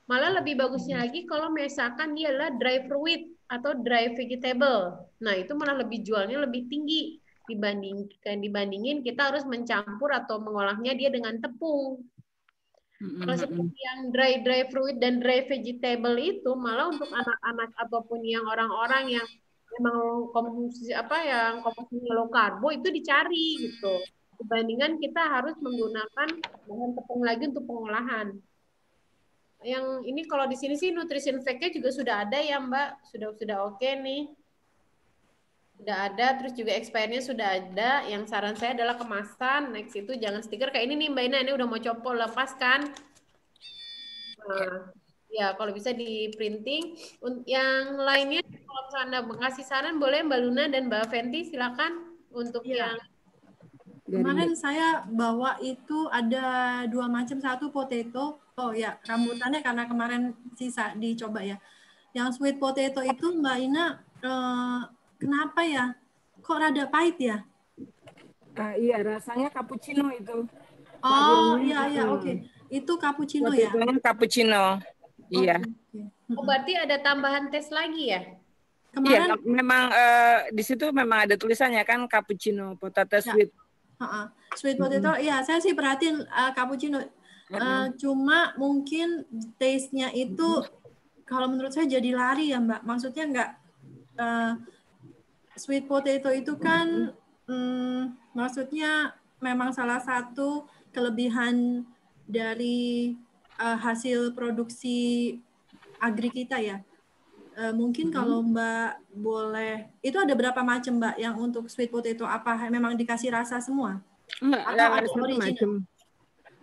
Malah lebih bagusnya lagi kalau misalkan dia adalah dry fruit atau dry vegetable. Nah, itu malah lebih jualnya lebih tinggi dibandingin kita harus mencampur atau mengolahnya dia dengan tepung. Kalau seperti yang dry fruit dan dry vegetable itu malah untuk anak-anak ataupun yang orang-orang yang memang konsumsi yang konsumsinya low karbo itu dicari gitu. Dibandingkan kita harus menggunakan bahan tepung lagi untuk pengolahan. Yang ini kalau di sini sih nutrition fact-nya juga sudah ada ya Mbak, sudah oke nih. Sudah ada, terus juga expirednya sudah ada. Yang saran saya adalah kemasan. Next itu jangan stiker kayak ini nih Mbak Ina, ini udah mau copot, lepaskan. Nah, ya kalau bisa di printing. Yang lainnya kalau Anda kasih saran boleh Mbak Luna dan Mbak Fenty silakan untuk yang kemarin saya bawa itu ada 2 macam, satu potato. Oh ya, rambutannya karena kemarin sisa dicoba ya. Yang sweet potato itu Mbak Ina kenapa ya? Kok rada pahit ya? Iya, rasanya cappuccino itu. Oh, iya, oke. Itu cappuccino ya? Cappuccino. Iya. Oh, berarti ada tambahan tes lagi ya? Iya, memang di situ memang ada tulisannya kan cappuccino, potato sweet. Sweet potato, iya saya sih perhatiin cappuccino. Cuma mungkin taste-nya itu kalau menurut saya jadi lari ya Mbak. Maksudnya enggak sweet potato itu kan maksudnya memang salah satu kelebihan dari hasil produksi agri kita ya. Mungkin kalau Mbak boleh, itu ada berapa macam Mbak yang untuk sweet potato? Apa memang dikasih rasa semua? Enggak, ada satu macam.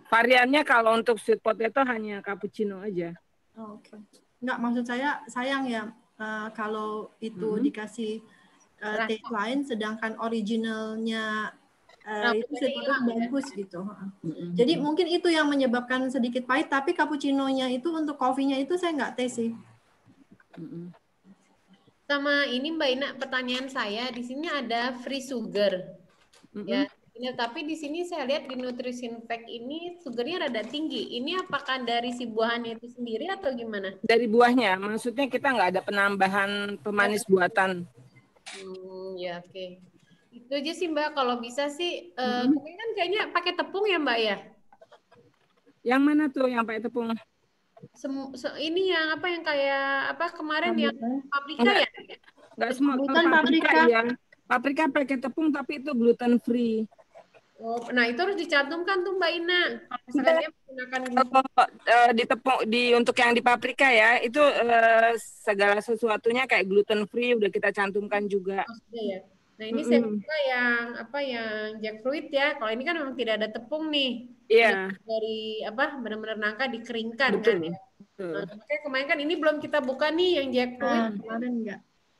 Variannya kalau untuk sweet potato hanya cappuccino aja. Oh, oke. Enggak, maksud saya sayang ya kalau itu dikasih taste lain, sedangkan originalnya itu sweet potato bagus gitu. Jadi mungkin itu yang menyebabkan sedikit pahit, tapi cappuccino-nya itu untuk kopinya itu saya nggak taste sih. Sama ini Mbak Ina, pertanyaan saya di sini ada free sugar, ya. Tapi di sini saya lihat di nutrition fact ini sugarnya rada tinggi. Ini apakah dari si buahnya itu sendiri atau gimana? Dari buahnya, maksudnya kita nggak ada penambahan pemanis buatan. Ya oke. Itu aja sih Mbak. Kalau bisa sih, mungkin kan kayaknya pakai tepung ya Mbak ya? Yang mana tuh yang pakai tepung? Ini yang apa yang kayak apa kemarin yang paprika ya? Enggak semua paprika ya. Paprika pakai tepung tapi itu gluten free. Oh, nah itu harus dicantumkan tuh Mbak Ina. Kalau misalkan dia menggunakan di tepung untuk yang di paprika ya, itu segala sesuatunya kayak gluten free udah kita cantumkan juga. Ya. Nah, ini saya buka yang jackfruit ya. Kalau ini kan memang tidak ada tepung nih. Iya. Dari benar-benar nangka dikeringkan kan ya. Nah, makanya kemarin kan ini belum kita buka nih yang jackfruit. Kemarin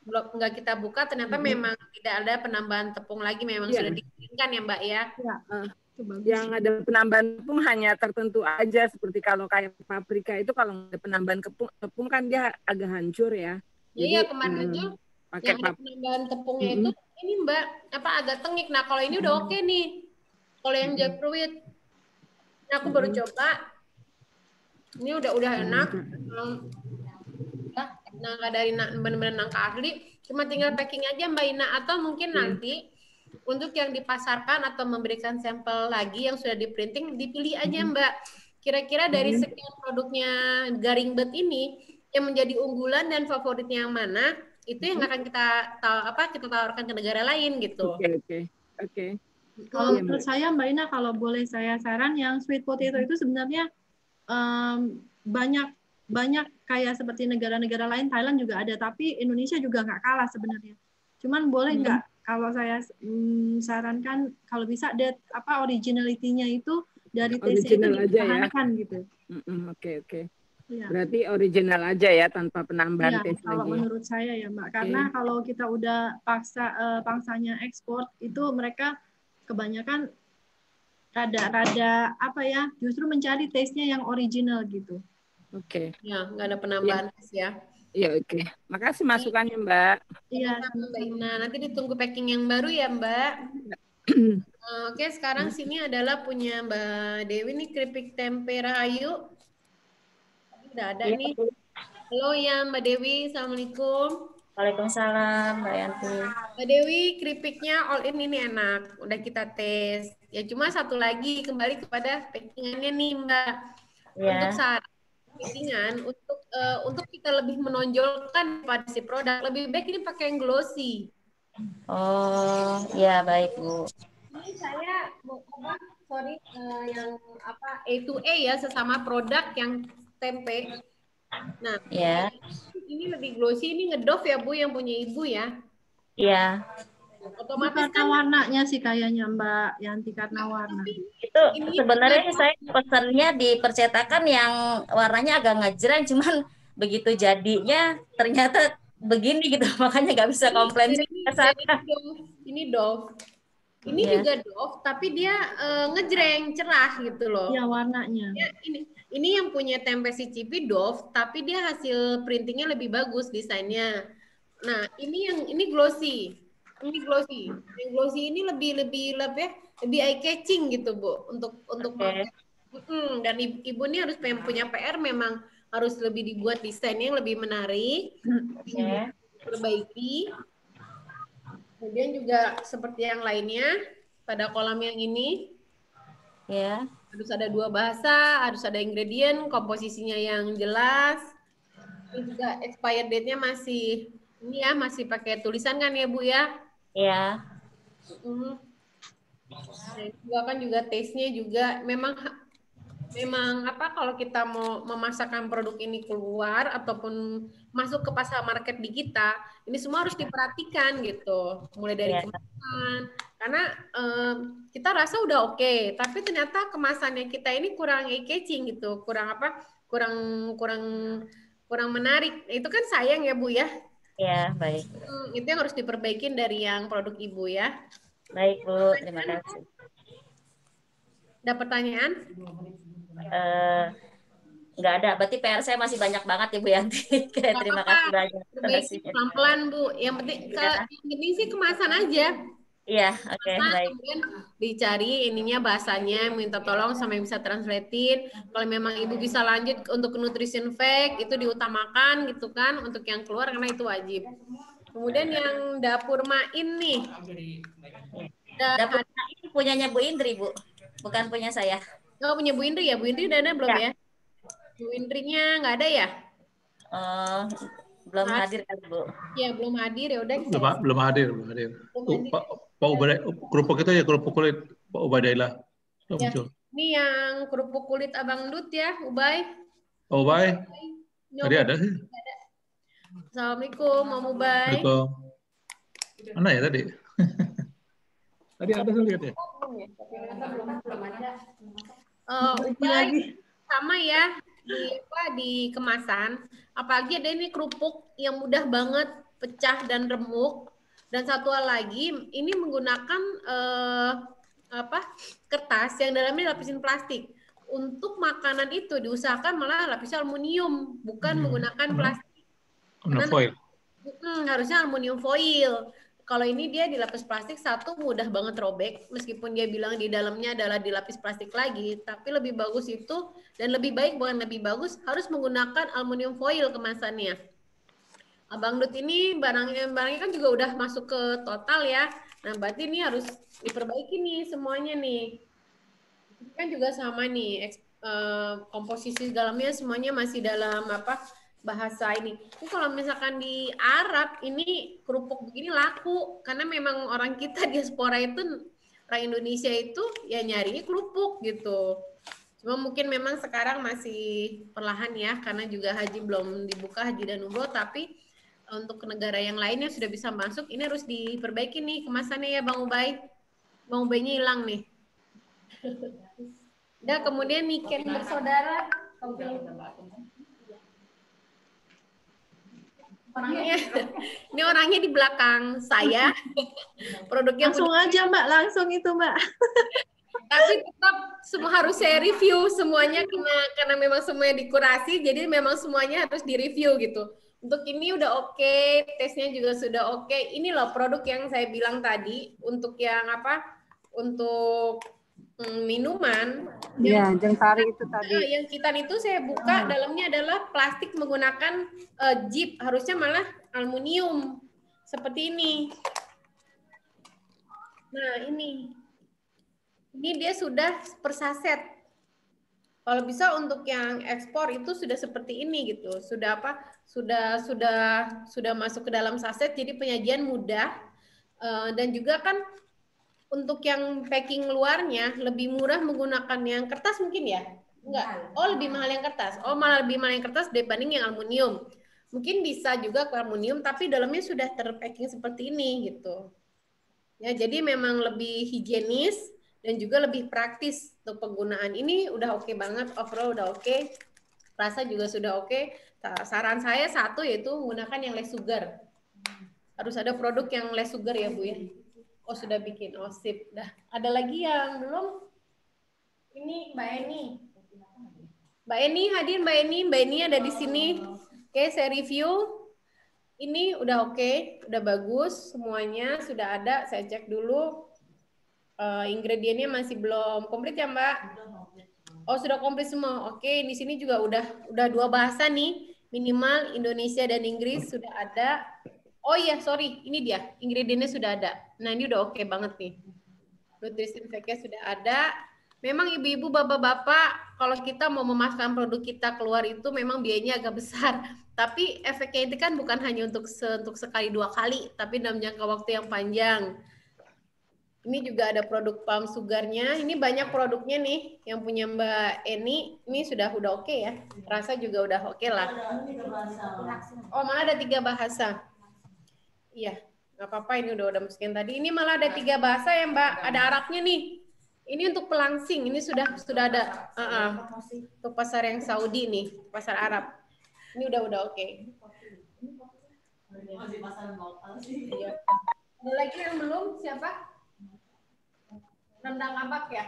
enggak kita buka, ternyata memang tidak ada penambahan tepung lagi, memang sudah dikeringkan ya Mbak ya. Yang ada penambahan tepung hanya tertentu aja, seperti kalau kayak paprika itu kalau ada penambahan tepung kan dia agak hancur ya. Iya, kemarin aja yang ada penambahan tepungnya itu ini Mbak agak tengik. Nah kalau ini udah oke nih. Kalau yang jackfruit, aku baru coba. Ini udah enak. Nangka dari benar-benar nangka asli. Cuma tinggal packing aja Mbak Ina, atau mungkin nanti untuk yang dipasarkan atau memberikan sampel lagi yang sudah di printing, dipilih aja Mbak. Kira-kira dari sekian produknya Garing Bird ini yang menjadi unggulan dan favoritnya yang mana? Itu yang akan kita tawarkan ke negara lain gitu. Oke. Kalau menurut saya Mbak Ina, kalau boleh saya saran, yang sweet potato itu sebenarnya banyak kayak seperti negara-negara lain, Thailand juga ada, tapi Indonesia juga nggak kalah sebenarnya. Cuman boleh nggak kalau saya sarankan kalau bisa originality-nya itu dari original aja ya. Gitu. Oke. Ya. Berarti original aja ya, tanpa penambahan taste lagi. Kalau menurut saya ya Mbak, karena kalau kita udah pangsanya ekspor itu mereka kebanyakan rada justru mencari taste-nya yang original gitu. Oke. Ya, nggak ada penambahan taste ya. Iya, oke. Makasih masukannya Mbak. Iya, Mbak Ina. Nanti ditunggu packing yang baru ya Mbak. Oke, sekarang sini adalah punya Mbak Dewi nih, keripik tempe Rahayu. Udah ada nih. Halo ya Mbak Dewi, Assalamualaikum. Waalaikumsalam Mbak Yanti. Mbak Dewi, keripiknya all in ini enak, udah kita tes. Ya cuma satu lagi, kembali kepada packingannya nih Mbak. Ya. Untuk saran printingan, untuk kita lebih menonjolkan pada si produk, lebih baik ini pakai yang glossy. Oh, ya baik Bu. Ini saya mau yang apa A2A ya, sesama produk yang tempe. Nah, Ya. ini lebih glossy, ini ngedove ya Bu, yang punya Ibu ya. Iya. Otomatis karena warnanya sih kayaknya Mbak Yanti, karena warna. Itu sebenarnya saya pesannya di percetakan yang warnanya agak ngejreng, cuman begitu jadinya ternyata begini gitu, makanya nggak bisa komplain sih ke sana. Ini Dove. Ini Iya. juga Dove, tapi dia ngejreng, cerah gitu loh. Iya, warnanya. Ya, ini yang punya tempe CCP Dove, tapi dia hasil printingnya lebih bagus desainnya. Nah, ini glossy. Ini glossy. Yang glossy ini lebih eye catching gitu, Bu, untuk market. Dan ibu ini harus punya PR, memang harus lebih dibuat desain yang lebih menarik, perbaiki. Kemudian juga seperti yang lainnya pada kolam yang ini, harus ada 2 bahasa, harus ada ingredient, komposisinya yang jelas. Ini juga expired date-nya masih ini ya, masih pakai tulisan kan ya Bu ya? Iya. Juga kan juga taste-nya juga memang apa, kalau kita mau memasarkan produk ini keluar ataupun masuk ke pasar market di kita, ini semua harus diperhatikan gitu, mulai dari kemasan, karena kita rasa udah oke, tapi ternyata kemasannya kita ini kurang eye-catching gitu, kurang menarik. Itu kan sayang ya Bu ya. Ya, baik. Itu yang harus diperbaikin dari yang produk Ibu ya. Baik Bu, terima kasih. Ada pertanyaan? Nggak ada, berarti PR saya masih banyak banget Ibu Yanti. Terima kasih banyak. Perbaiki pelan-pelan Bu. Yang penting sih kemasan aja. Iya, oke, baik. Kemudian dicari ininya bahasanya, minta tolong sama yang bisa translatein. Kalau memang Ibu bisa lanjut untuk nutrition fact, itu diutamakan gitu kan, untuk yang keluar karena itu wajib. Kemudian yang dapur Main nih. Dapur Main punyanya Bu Indri, Bu. Bukan punya saya. Oh, punya Bu Indri ya? Bu Indri udah ada belum ya? Bu Indrinya nggak ada ya? Belum hadir kan Bu? Iya, belum hadir ya udah. Belum hadir. Pak Ubaidillah, kerupuk itu ya kerupuk kulit Pak Ubaidillah. Ya, ini yang kerupuk kulit Abang Dut ya, Ubay. Pak Ubay. Tadi ada sih. Assalamualaikum, Om Ubay. Assalamualaikum. Mana ya tadi? Tadi ada saya lihat ya. Ubay sama ya di kemasan. Apalagi ada ini kerupuk yang mudah banget pecah dan remuk. Dan satu hal lagi, ini menggunakan kertas yang dalamnya lapisin plastik. Untuk makanan itu diusahakan malah lapisan aluminium, bukan menggunakan plastik. Foil. Harusnya aluminium foil. Kalau ini dia dilapis plastik, satu mudah banget robek, meskipun dia bilang di dalamnya adalah dilapis plastik lagi, tapi lebih bagus itu, dan lebih baik, bukan lebih bagus, harus menggunakan aluminium foil kemasannya. Abang Dut ini barangnya kan juga udah masuk ke total ya. Nah, berarti ini harus diperbaiki nih semuanya nih. Ini kan juga sama nih, komposisi dalamnya semuanya masih dalam bahasa ini. Ini kalau misalkan di Arab ini kerupuk begini laku, karena memang orang kita diaspora itu, orang Indonesia itu ya nyarinya kerupuk gitu. Cuma mungkin memang sekarang masih perlahan ya, karena juga haji belum dibuka, haji dan umroh, tapi untuk negara yang lainnya sudah bisa masuk, ini harus diperbaiki nih kemasannya ya Bang Ubay. Bang Ubaynya hilang nih. Udah, kemudian Niken bersaudara. Ini orangnya di belakang saya. Produknya langsung aja Mbak, langsung itu Mbak. Tapi tetap semua harus saya review semuanya karena memang semuanya dikurasi, jadi memang semuanya harus direview gitu. Untuk ini udah oke, tesnya juga sudah oke. Ini loh produk yang saya bilang tadi, untuk yang untuk minuman. Iya, Jengkari itu tadi. Yang Kitan itu saya buka, dalamnya adalah plastik menggunakan jip, harusnya malah aluminium seperti ini. Nah, ini dia sudah per saset. Kalau bisa untuk yang ekspor itu sudah seperti ini gitu. Sudah apa? Sudah masuk ke dalam saset jadi penyajian mudah. Dan juga kan untuk yang packing luarnya lebih murah menggunakan yang kertas mungkin ya? Enggak. Oh, lebih mahal yang kertas. Oh, malah lebih mahal yang kertas dibanding yang aluminium. Mungkin bisa juga ke aluminium tapi dalamnya sudah terpacking seperti ini gitu. Ya, jadi memang lebih higienis dan juga lebih praktis untuk penggunaan. Ini udah oke banget, overall udah oke. Rasa juga sudah oke. Saran saya satu yaitu menggunakan yang less sugar. Harus ada produk yang less sugar ya Bu ya. Oh sudah bikin, oh sip. Dah. Ada lagi yang belum? Ini Mbak Eni. Mbak Eni hadir, Mbak Eni ada di sini. Oke, saya review. Ini udah oke, udah bagus semuanya, sudah ada. Saya cek dulu. Ingredientnya masih belum komplit ya Mbak? Oh sudah komplit semua. Oke, di sini juga udah 2 bahasa nih, minimal Indonesia dan Inggris sudah ada. Oh iya, sorry, ini dia ingredientnya sudah ada. Nah ini udah oke banget nih. Nutrition fact-nya sudah ada. Memang ibu-ibu, bapak-bapak, kalau kita mau memasukkan produk kita keluar itu memang biayanya agak besar. Tapi efeknya itu kan bukan hanya untuk sekali 2 kali, tapi dalam jangka waktu yang panjang. Ini juga ada produk palm sugarnya. Ini banyak produknya nih yang punya Mbak Eni. Ini sudah oke ya. Rasa juga udah oke lah. Oh malah ada 3 bahasa. Iya, nggak apa-apa. Ini udah masukin tadi. Ini malah ada 3 bahasa ya Mbak. Ada Arabnya nih. Ini untuk pelangsing. Ini sudah ada. Untuk pasar yang Saudi nih, pasar Arab. Ini udah oke. Masih pasar lokal sih. Iya. Ada lagi yang belum? Siapa? Rendang abak ya?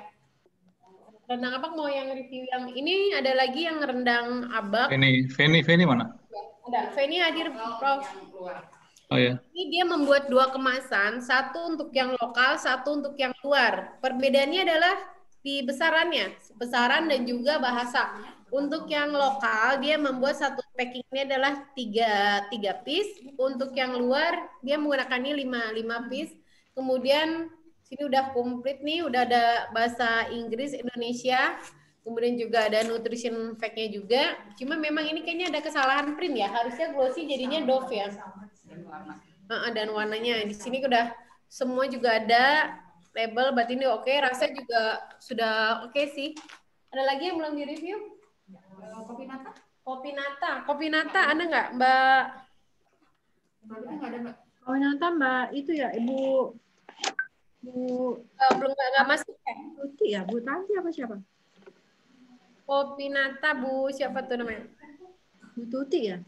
Rendang abak mau yang review yang ini, ada lagi yang rendang abak. Feni mana? Ada, Feni hadir Prof. Oh ya. Ini dia membuat 2 kemasan, satu untuk yang lokal, satu untuk yang luar. Perbedaannya adalah di besarannya, besaran dan juga bahasa. Untuk yang lokal dia membuat satu packingnya adalah 3 piece. Untuk yang luar dia menggunakannya 5 piece. Kemudian sini udah komplit nih, udah ada bahasa Inggris, Indonesia, kemudian juga ada nutrition fact-nya juga. Cuma memang ini kayaknya ada kesalahan print ya, harusnya glossy jadinya doff ya. Dan warnanya di sini udah semua juga ada label, berarti ini oke. Rasa juga sudah oke sih. Ada lagi yang belum di-review? Kopi nata ada nggak Mbak? Kopi nata Mbak itu ya Ibu belum nggak masuk ya? Tuti ya, Bu Tanti apa siapa? Kopi nata Bu siapa tuh namanya? Bu Tuti ya?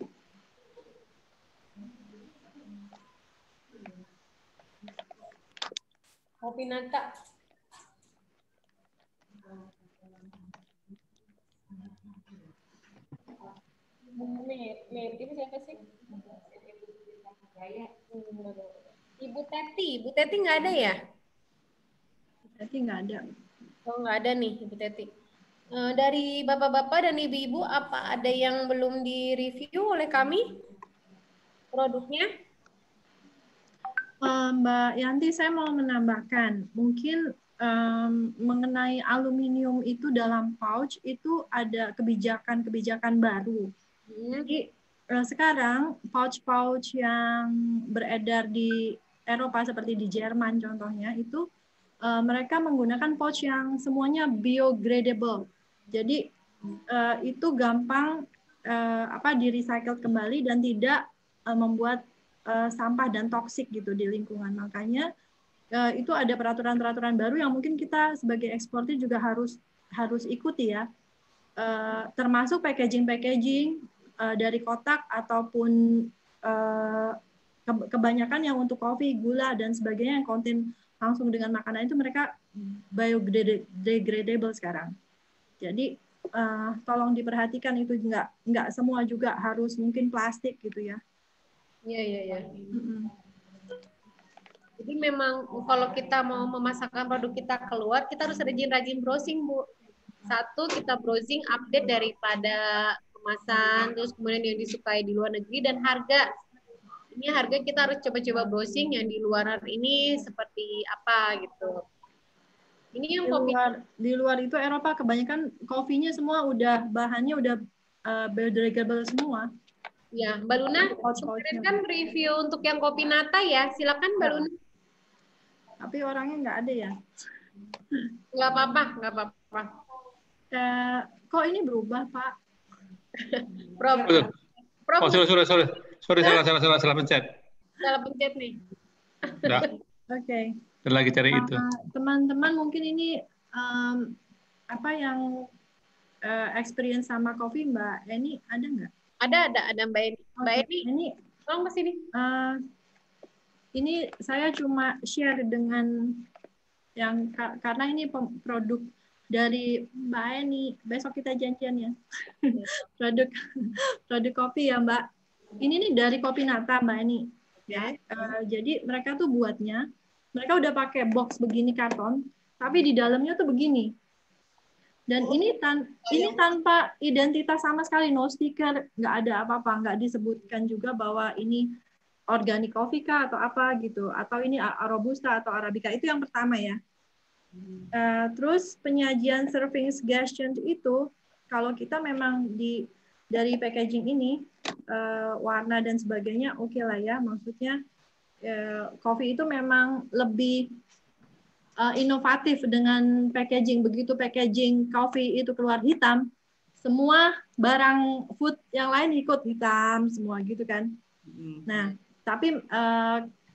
Kopi nata. Ini siapa sih? Ibu Teti nggak ada ya? Teti nggak ada. Oh nggak ada nih Ibu Teti. Dari bapak-bapak dan ibu-ibu apa ada yang belum direview oleh kami produknya? Mbak Yanti, saya mau menambahkan mungkin mengenai aluminium itu dalam pouch itu ada kebijakan baru. Jadi sekarang pouch-pouch yang beredar di Eropa seperti di Jerman contohnya itu mereka menggunakan pouch yang semuanya biodegradable. Jadi itu gampang di-recycle kembali dan tidak membuat sampah dan toksik gitu di lingkungan. Makanya itu ada peraturan-peraturan baru yang mungkin kita sebagai eksportir juga harus ikuti ya. Termasuk packaging dari kotak ataupun kebanyakan yang untuk kopi, gula dan sebagainya yang konten langsung dengan makanan itu mereka biodegradable sekarang. Jadi tolong diperhatikan itu nggak semua juga harus mungkin plastik gitu ya. Iya. Jadi memang kalau kita mau memasarkan produk kita keluar, kita harus rajin-rajin browsing, Bu. Satu, kita browsing update daripada kemasan, terus kemudian yang disukai di luar negeri, dan harga. Ini harga kita harus coba-coba browsing yang di luar ini seperti apa gitu. Ini yang kopi. Di luar itu Eropa kebanyakan kopinya semua udah bahannya udah biodegradable semua. Ya, Mbak Luna, kemarin kan review untuk yang kopi nata ya. Silakan Mbak Luna. Tapi orangnya nggak ada ya. Nggak apa-apa, nggak apa-apa. Kok ini berubah, Pak? Oh, sorry, salah pencet. Salah pencet nih. Udah. Oke. Lagi cari itu. Teman-teman mungkin ini apa yang experience sama kopi Mbak Eni ada nggak? Ada Mbak Eni. Mbak Eni, tolong ke sini. Ini saya cuma share dengan yang karena ini produk dari Mbak Eni. Besok kita janjian ya. produk kopi ya Mbak. Ini nih dari Kopi Nata Mbak Eni. Ya. Jadi mereka tuh buatnya, mereka udah pakai box begini karton, tapi di dalamnya tuh begini. Dan ini tanpa identitas sama sekali, no stiker, nggak ada apa-apa, nggak disebutkan juga bahwa ini organic coffee kah atau apa gitu, atau ini robusta atau arabica, itu yang pertama ya. Terus penyajian serving suggestion itu, kalau kita memang dari packaging ini warna dan sebagainya oke lah ya, maksudnya coffee itu memang lebih inovatif dengan packaging. Begitu packaging coffee itu keluar hitam, semua barang food yang lain ikut hitam semua gitu kan. Nah, tapi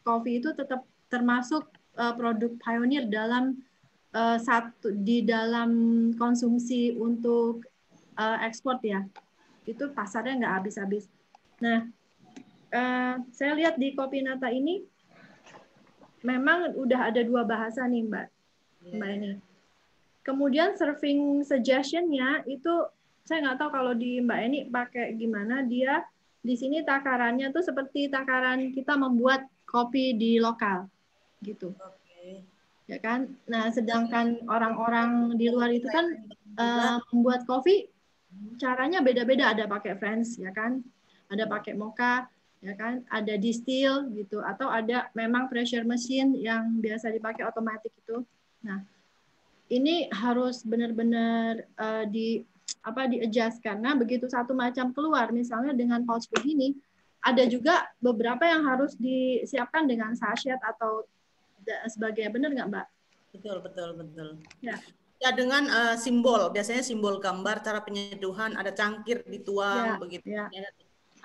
coffee itu tetap termasuk produk pionir dalam di dalam konsumsi untuk ekspor ya. Itu pasarnya nggak habis-habis. Nah, saya lihat di Kopi Nata ini memang udah ada 2 bahasa nih Mbak ini. Kemudian serving suggestion-nya itu saya nggak tahu kalau di Mbak Eni pakai gimana. Dia di sini takarannya tuh seperti takaran kita membuat kopi di lokal gitu. Ya kan? Nah, sedangkan orang-orang di luar itu kan membuat kopi caranya beda-beda, ada pakai French ya kan? Ada pakai mocha ya kan, ada distill gitu, atau ada memang pressure machine yang biasa dipakai otomatis itu. Nah, ini harus benar-benar di-adjust karena begitu satu macam keluar, misalnya dengan pouch begini, ada juga beberapa yang harus disiapkan dengan sachet atau sebagainya. Benar nggak, Mbak? Betul. Ya. Ya dengan simbol, biasanya simbol gambar cara penyeduhan, ada cangkir dituang begitu. Ya.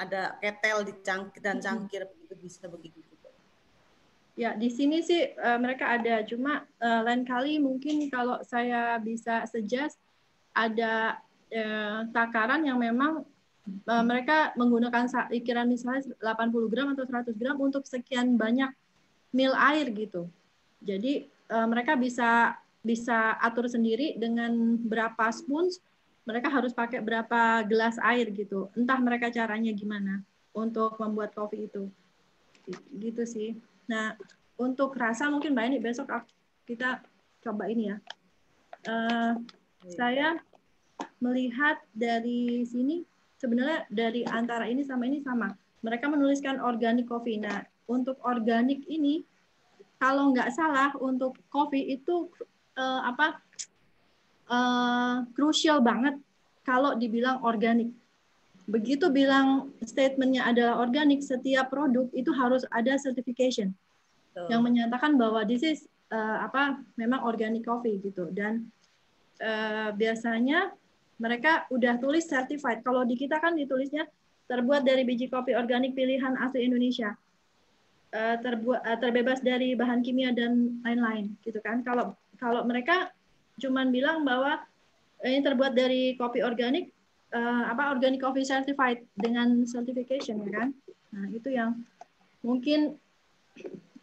Ada ketel dicangkir dan cangkir begitu, bisa begitu juga. Ya, di sini sih mereka ada, cuma lain kali mungkin kalau saya bisa suggest ada takaran yang memang mereka menggunakan ikiran misalnya 80 gram atau 100 gram untuk sekian banyak mil air gitu. Jadi mereka bisa atur sendiri dengan berapa spoons, mereka harus pakai berapa gelas air gitu. Entah mereka caranya gimana untuk membuat kopi itu. Gitu sih. Nah, untuk rasa mungkin Mbak Eni besok kita coba ini ya. Saya melihat dari sini, sebenarnya dari antara ini sama. Mereka menuliskan organic coffee. Nah, untuk organik ini, kalau nggak salah, untuk kopi itu krusial banget kalau dibilang organik. Begitu bilang statementnya adalah organik, setiap produk itu harus ada certification yang menyatakan bahwa this is memang organic coffee gitu. Dan biasanya mereka udah tulis certified. Kalau di kita kan ditulisnya terbuat dari biji kopi organik pilihan asli Indonesia, terbebas dari bahan kimia dan lain-lain gitu kan. Kalau mereka cuman bilang bahwa ini terbuat dari kopi organik, organic coffee certified dengan certification ya kan. Nah, itu yang mungkin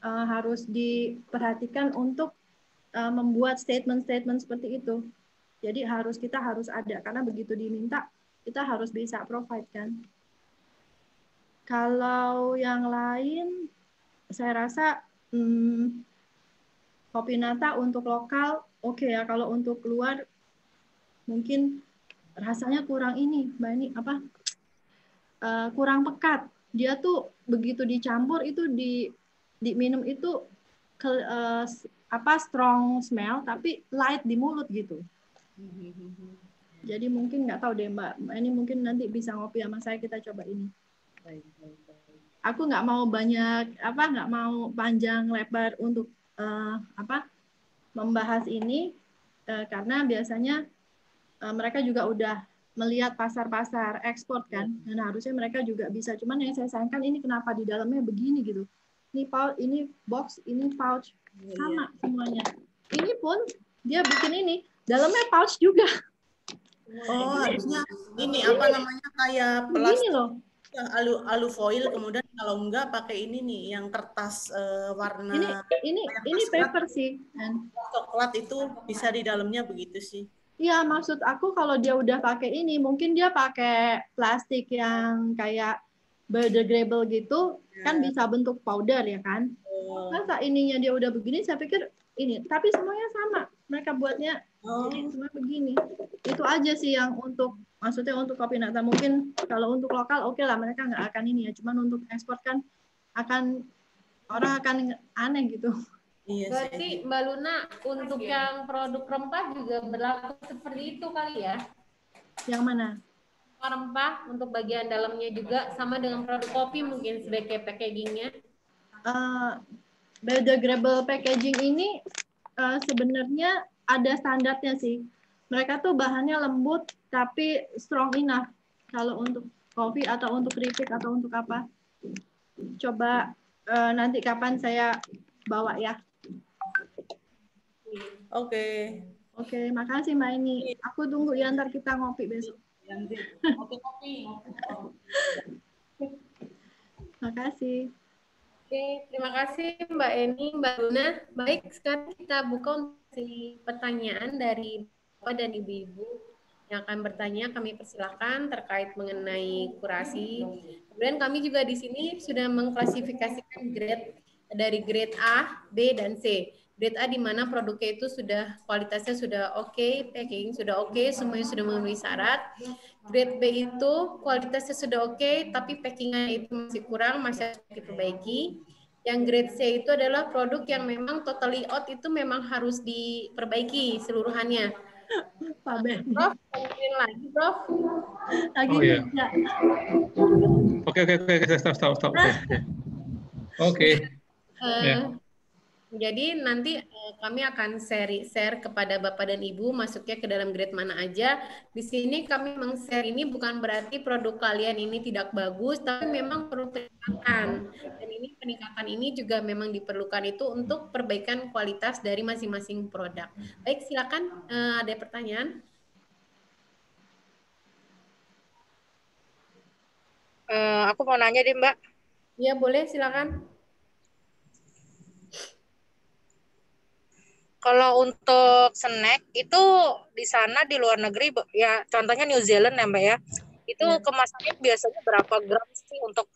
harus diperhatikan untuk membuat statement-statement seperti itu. Jadi kita harus ada, karena begitu diminta kita harus bisa provide kan. Kalau yang lain saya rasa Kopi Nata untuk lokal oke ya. Kalau untuk luar mungkin rasanya kurang ini, Mbak, ini kurang pekat. Dia tuh begitu dicampur itu diminum itu strong smell tapi light di mulut gitu. Jadi mungkin nggak tahu deh Mbak, ini mungkin nanti bisa ngopi sama saya, kita coba ini. Aku nggak mau banyak nggak mau panjang lebar untuk membahas ini karena biasanya mereka juga udah melihat pasar-pasar ekspor kan, dan harusnya mereka juga bisa. Cuman yang saya sayangkan ini kenapa di dalamnya begini gitu. Ini pouch, ini box, ini pouch, sama semuanya. Ini pun dia bikin ini dalamnya pouch juga. Oh, harusnya ini apa namanya kayak plastik loh. Alu foil, kemudian kalau enggak pakai ini nih yang kertas warna ini paper sih. Coklat itu bisa di dalamnya begitu sih. Iya, maksud aku kalau dia udah pakai ini, mungkin dia pakai plastik yang kayak biodegradable gitu, kan bisa bentuk powder ya kan. Masa ininya dia udah begini, saya pikir ini, tapi semuanya sama. Mereka buatnya semua begini. Itu aja sih yang maksudnya untuk kopi nata. Mungkin kalau untuk lokal oke lah, mereka nggak akan ini ya. Cuman untuk ekspor kan orang akan aneh gitu. Berarti Mbak Luna untuk yang produk rempah juga berlaku seperti itu kali ya? Yang mana? Rempah untuk bagian dalamnya juga sama dengan produk kopi mungkin sebagai packagingnya? Biodegradable packaging ini sebenarnya ada standarnya sih. Mereka tuh bahannya lembut tapi strong enough. Kalau untuk kopi atau untuk keripik atau untuk apa? Coba nanti kapan saya bawa ya. Oke. Oke, makasih Mbak Ini. Aku tunggu ya, ntar kita ngopi besok. Ngopi. Makasih. Oke, terima kasih Mbak Eni, Mbak Luna. Baik, sekarang kita buka untuk pertanyaan dari Bapak dan Ibu-Ibu yang akan bertanya. Kami persilahkan terkait mengenai kurasi. Kemudian kami juga di sini sudah mengklasifikasikan grade dari grade A, B, dan C. Grade A di mana produknya itu sudah kualitasnya sudah oke, packing sudah oke, semuanya sudah memenuhi syarat. Grade B itu kualitasnya sudah oke, tapi packingnya itu masih kurang, masih harus diperbaiki. Yang grade C itu adalah produk yang memang totally out, itu memang harus diperbaiki seluruhannya. Pak Ben. Prof, mungkin lagi, Prof. Lagi ya. Oke, stop. Oke. Jadi nanti kami akan share kepada Bapak dan Ibu masuknya ke dalam grade mana aja. Di sini kami meng-share ini bukan berarti produk kalian ini tidak bagus, tapi memang perlu peningkatan. Dan ini peningkatan ini juga memang diperlukan itu untuk perbaikan kualitas dari masing-masing produk. Baik, silakan ada pertanyaan. Aku mau nanya deh Mbak. Ya boleh, silakan. Kalau untuk snack itu di sana di luar negeri ya contohnya New Zealand ya Mbak ya. Itu kemasannya biasanya berapa gram sih untuk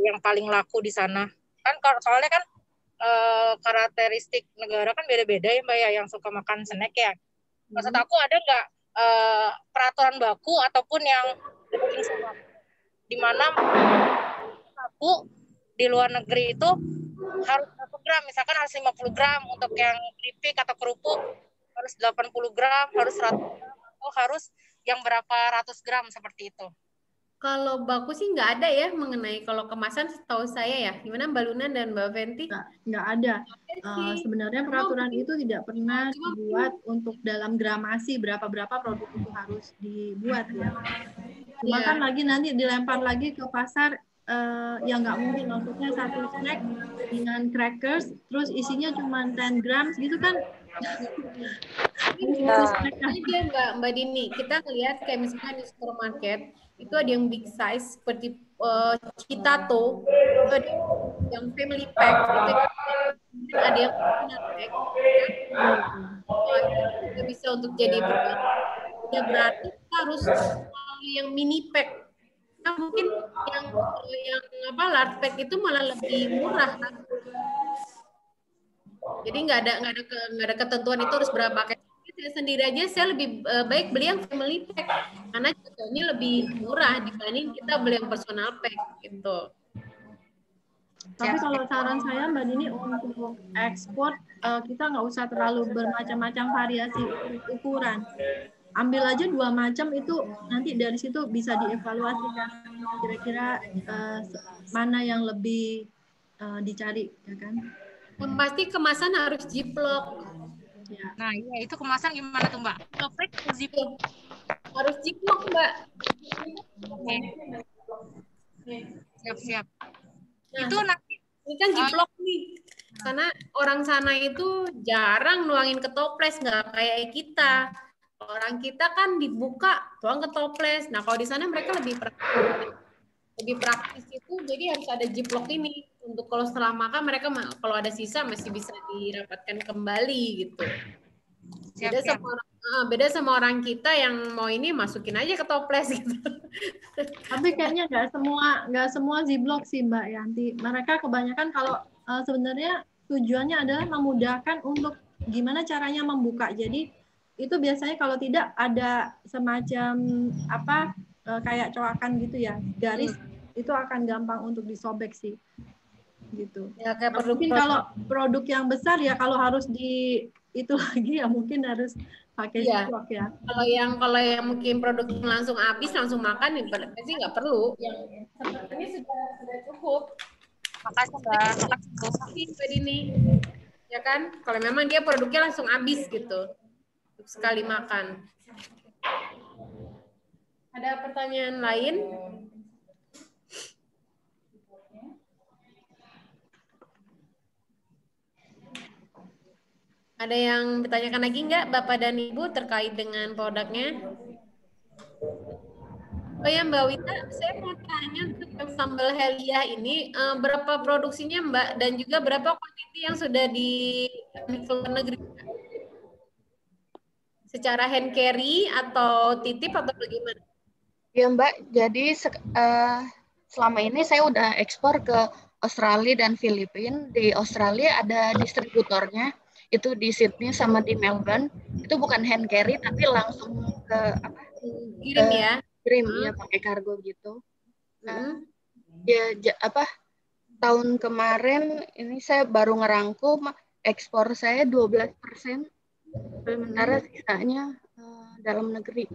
yang paling laku di sana? Kan soalnya kan karakteristik negara kan beda-beda ya Mbak ya yang suka makan snack ya. Maksud aku ada nggak peraturan baku ataupun yang di mana laku di luar negeri itu harus berapa gram, misalkan harus 50 gram untuk yang keripik atau kerupuk, harus 80 gram, harus 100 gram, atau harus yang berapa ratus gram seperti itu. Kalau baku sih nggak ada ya mengenai kalau kemasan setahu saya ya. Gimana Mbak Luna dan Mbak Fenty? Nggak ada. Sebenarnya peraturan itu tidak pernah dibuat untuk dalam gramasi berapa-berapa produk itu harus dibuat ya. Cuma kan lagi nanti dilempar lagi ke pasar yang nggak mungkin, maksudnya satu snack dengan crackers terus isinya cuma 10 gram gitu kan. Ini dia Mbak Dini, kita lihat kayak misalkan di supermarket itu ada yang big size seperti Citato, itu ada yang family pack, itu ada yang pack, itu bisa untuk jadi ya berarti kita harus yang mini pack. Nah, mungkin yang large pack itu malah lebih murah kan? Jadi nggak ada ketentuan itu harus berapa paket. Saya sendiri aja saya lebih baik beli yang family pack karena jatuhnya lebih murah dibanding kita beli yang personal pack gitu. Tapi kalau saran saya Mbak Dini untuk ekspor kita nggak usah terlalu bermacam-macam variasi ukuran. Ambil aja 2 macam itu nanti dari situ bisa dievaluasi kan kira-kira mana yang lebih dicari ya kan. Yang pasti kemasan harus jiplok. Ya. Nah, iya itu kemasan gimana tuh Mbak? Topik jiplok. Harus jiplok Mbak. Oke. Siap-siap. Nah, Itu nanti ini kan jiplok nih. Karena orang sana itu jarang nuangin ke toples, nggak kayak kita. Orang kita kan dibuka, tuang ke toples. Nah, kalau di sana mereka lebih praktis itu, jadi harus ada jiplok ini. Untuk kalau setelah makan mereka kalau ada sisa masih bisa dirapatkan kembali gitu. Beda sama orang kita yang mau ini masukin aja ke toples gitu. Tapi kayaknya nggak semua Ziploc sih Mbak Yanti. Mereka kebanyakan kalau sebenarnya tujuannya adalah memudahkan untuk gimana caranya membuka. Jadi itu biasanya kalau tidak ada semacam kayak coakan gitu ya, garis itu akan gampang untuk disobek sih. Gitu. Ya, kayak mungkin kalau produk yang besar ya kalau harus itu lagi ya mungkin harus pakai Ziploc ya. Kalau yang mungkin produk langsung habis langsung makan ya pasti nggak perlu. Yang seperti ini sudah cukup. Makasih Mbak Dini. Ya kan? Kalau memang dia produknya langsung habis gitu. Untuk sekali makan. Ada pertanyaan lain? Ada yang bertanyakan lagi nggak Bapak dan Ibu terkait dengan produknya? Oh ya Mbak Wita, saya mau tanya untuk sambal Helia ini berapa produksinya Mbak dan juga berapa kuantiti yang sudah di luar negeri? Secara hand carry atau titip atau bagaimana? Ya Mbak, jadi selama ini saya udah ekspor ke Australia dan Filipina. Di Australia ada distributornya. Itu di Sydney sama di Melbourne. Itu bukan hand carry tapi langsung ke kirim ya. Kirim ya pakai kargo gitu. Nah, tahun kemarin ini saya baru ngerangkum ekspor saya 12%. Sementara sisanya dalam negeri.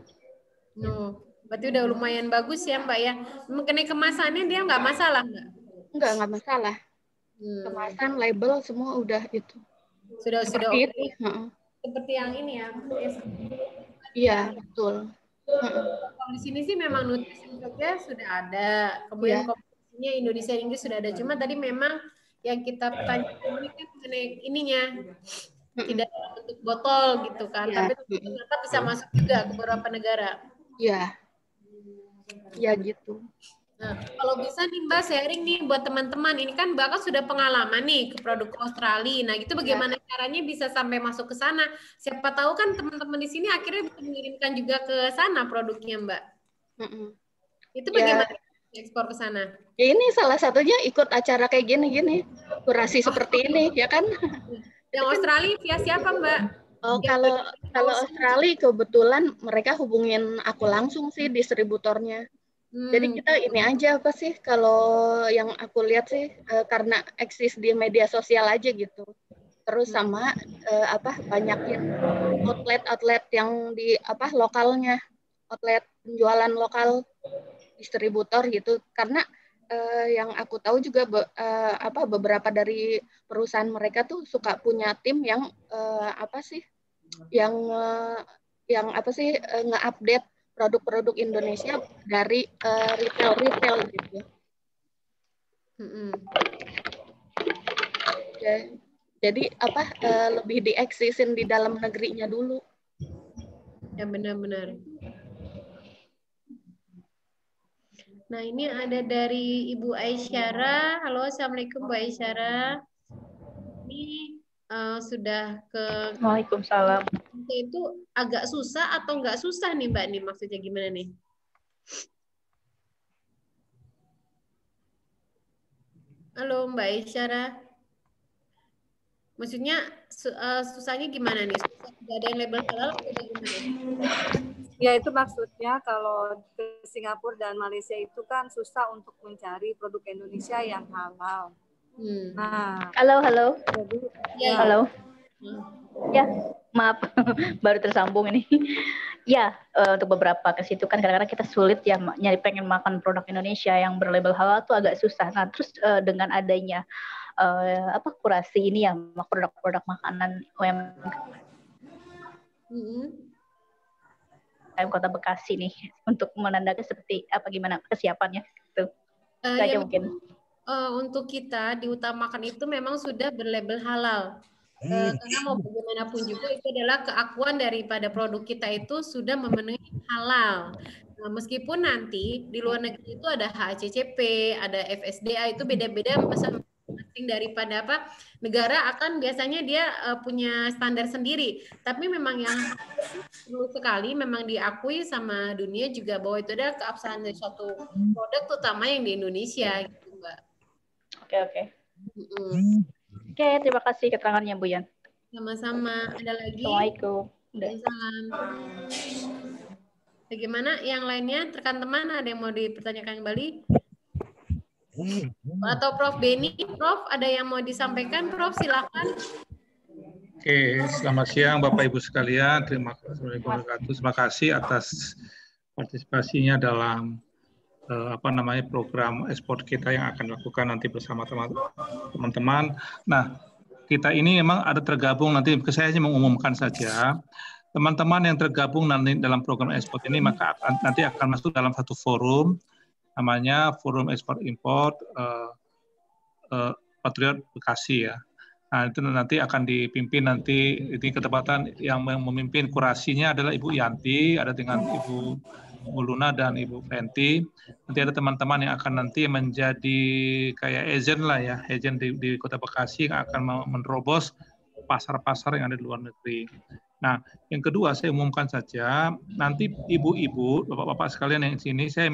Berarti udah lumayan bagus ya Mbak ya. Mengenai kemasannya dia nggak masalah nggak? Nggak masalah. Kemasan, label semua udah itu. Sudah Seperti oke. Seperti yang ini ya. Iya, betul. Kalau di sini sih memang nutrisi Jogja sudah ada. Kemudian komposisinya Indonesia Inggris sudah ada. Cuma tadi memang yang kita pertanyakan ini kan mengenai ininya. Tidak bentuk botol gitu kan. Tapi ternyata bisa masuk juga ke beberapa negara. Iya. Ya gitu. Nah, kalau bisa nih Mbak sharing nih buat teman-teman. Ini kan Mbak kan sudah pengalaman nih ke produk Australia. Nah, itu bagaimana caranya bisa sampai masuk ke sana? Siapa tahu kan teman-teman di sini akhirnya bisa mengirimkan juga ke sana produknya Mbak. Itu bagaimana ekspor ke sana? Ya ini salah satunya ikut acara kayak gini-gini. Kurasi seperti ini, ya kan? Yang Australia via siapa Mbak? Oh, kalau Australia kebetulan mereka hubungin aku langsung sih distributornya. Jadi kita ini aja apa sih kalau yang aku lihat sih karena eksis di media sosial aja gitu. Terus sama banyakin outlet yang di lokalnya, outlet penjualan lokal distributor gitu. Karena yang aku tahu juga beberapa dari perusahaan mereka tuh suka punya tim yang nge-update produk-produk Indonesia dari retail gitu. Jadi lebih dieksisin di dalam negerinya dulu. Ya benar-benar. Nah ini ada dari Ibu Aisyara. Halo, assalamualaikum Bu Aisyara. Ini sudah ke. Waalaikumsalam. Itu agak susah atau nggak susah nih Mbak nih maksudnya gimana nih? Halo Mbak Aisyara. Maksudnya susahnya gimana nih? Susah tidak ada yang label halal atau bagaimana? Ya itu maksudnya kalau ke Singapura dan Malaysia itu kan susah untuk mencari produk Indonesia yang halal. Nah, Halo. Ya, Halo. Ya, maaf, baru tersambung ini. Ya, untuk beberapa ke situ kan kadang-kadang kita sulit ya pengen makan produk Indonesia yang berlabel halal tuh agak susah. Nah, terus dengan adanya kurasi ini ya produk-produk makanan UMKM Kota Bekasi nih untuk menandakan seperti apa gimana kesiapannya gitu. Ya, mungkin. Untuk kita diutamakan itu memang sudah berlabel halal. Karena mau bagaimanapun juga itu adalah keakuan daripada produk kita itu sudah memenuhi halal. Nah, meskipun nanti di luar negeri itu ada HACCP, ada FSDA, itu beda-beda masing-masing daripada negara akan biasanya dia punya standar sendiri. Tapi memang yang perlu sekali memang diakui sama dunia juga bahwa itu adalah keabsahan dari suatu produk terutama yang di Indonesia gitu, Mbak. Oke. Oke, terima kasih keterangannya Bu Yan. Sama-sama. Ada lagi? Assalamualaikum. Salam. Bagaimana yang lainnya? Rekan teman ada yang mau dipertanyakan kembali? Atau Prof. Beni? Prof, ada yang mau disampaikan? Prof, silakan. Oke, selamat siang Bapak Ibu sekalian. Terima kasih atas partisipasinya dalam program ekspor kita yang akan dilakukan nanti bersama teman-teman. Nah, kita ini memang ada tergabung nanti, saya hanya mengumumkan saja, teman-teman yang tergabung nanti dalam program ekspor ini maka nanti akan masuk dalam satu forum, namanya Forum Ekspor Import Patriot Bekasi ya. Nah, itu nanti akan dipimpin nanti di ketepatan yang memimpin kurasinya adalah Ibu Yanti, ada dengan Ibu Luna dan Ibu Fenty. Nanti ada teman-teman yang akan nanti menjadi kayak agent lah ya, agent di Kota Bekasi yang akan menerobos pasar-pasar yang ada di luar negeri. Nah, yang kedua saya umumkan saja, nanti ibu-ibu, bapak-bapak sekalian yang di sini, saya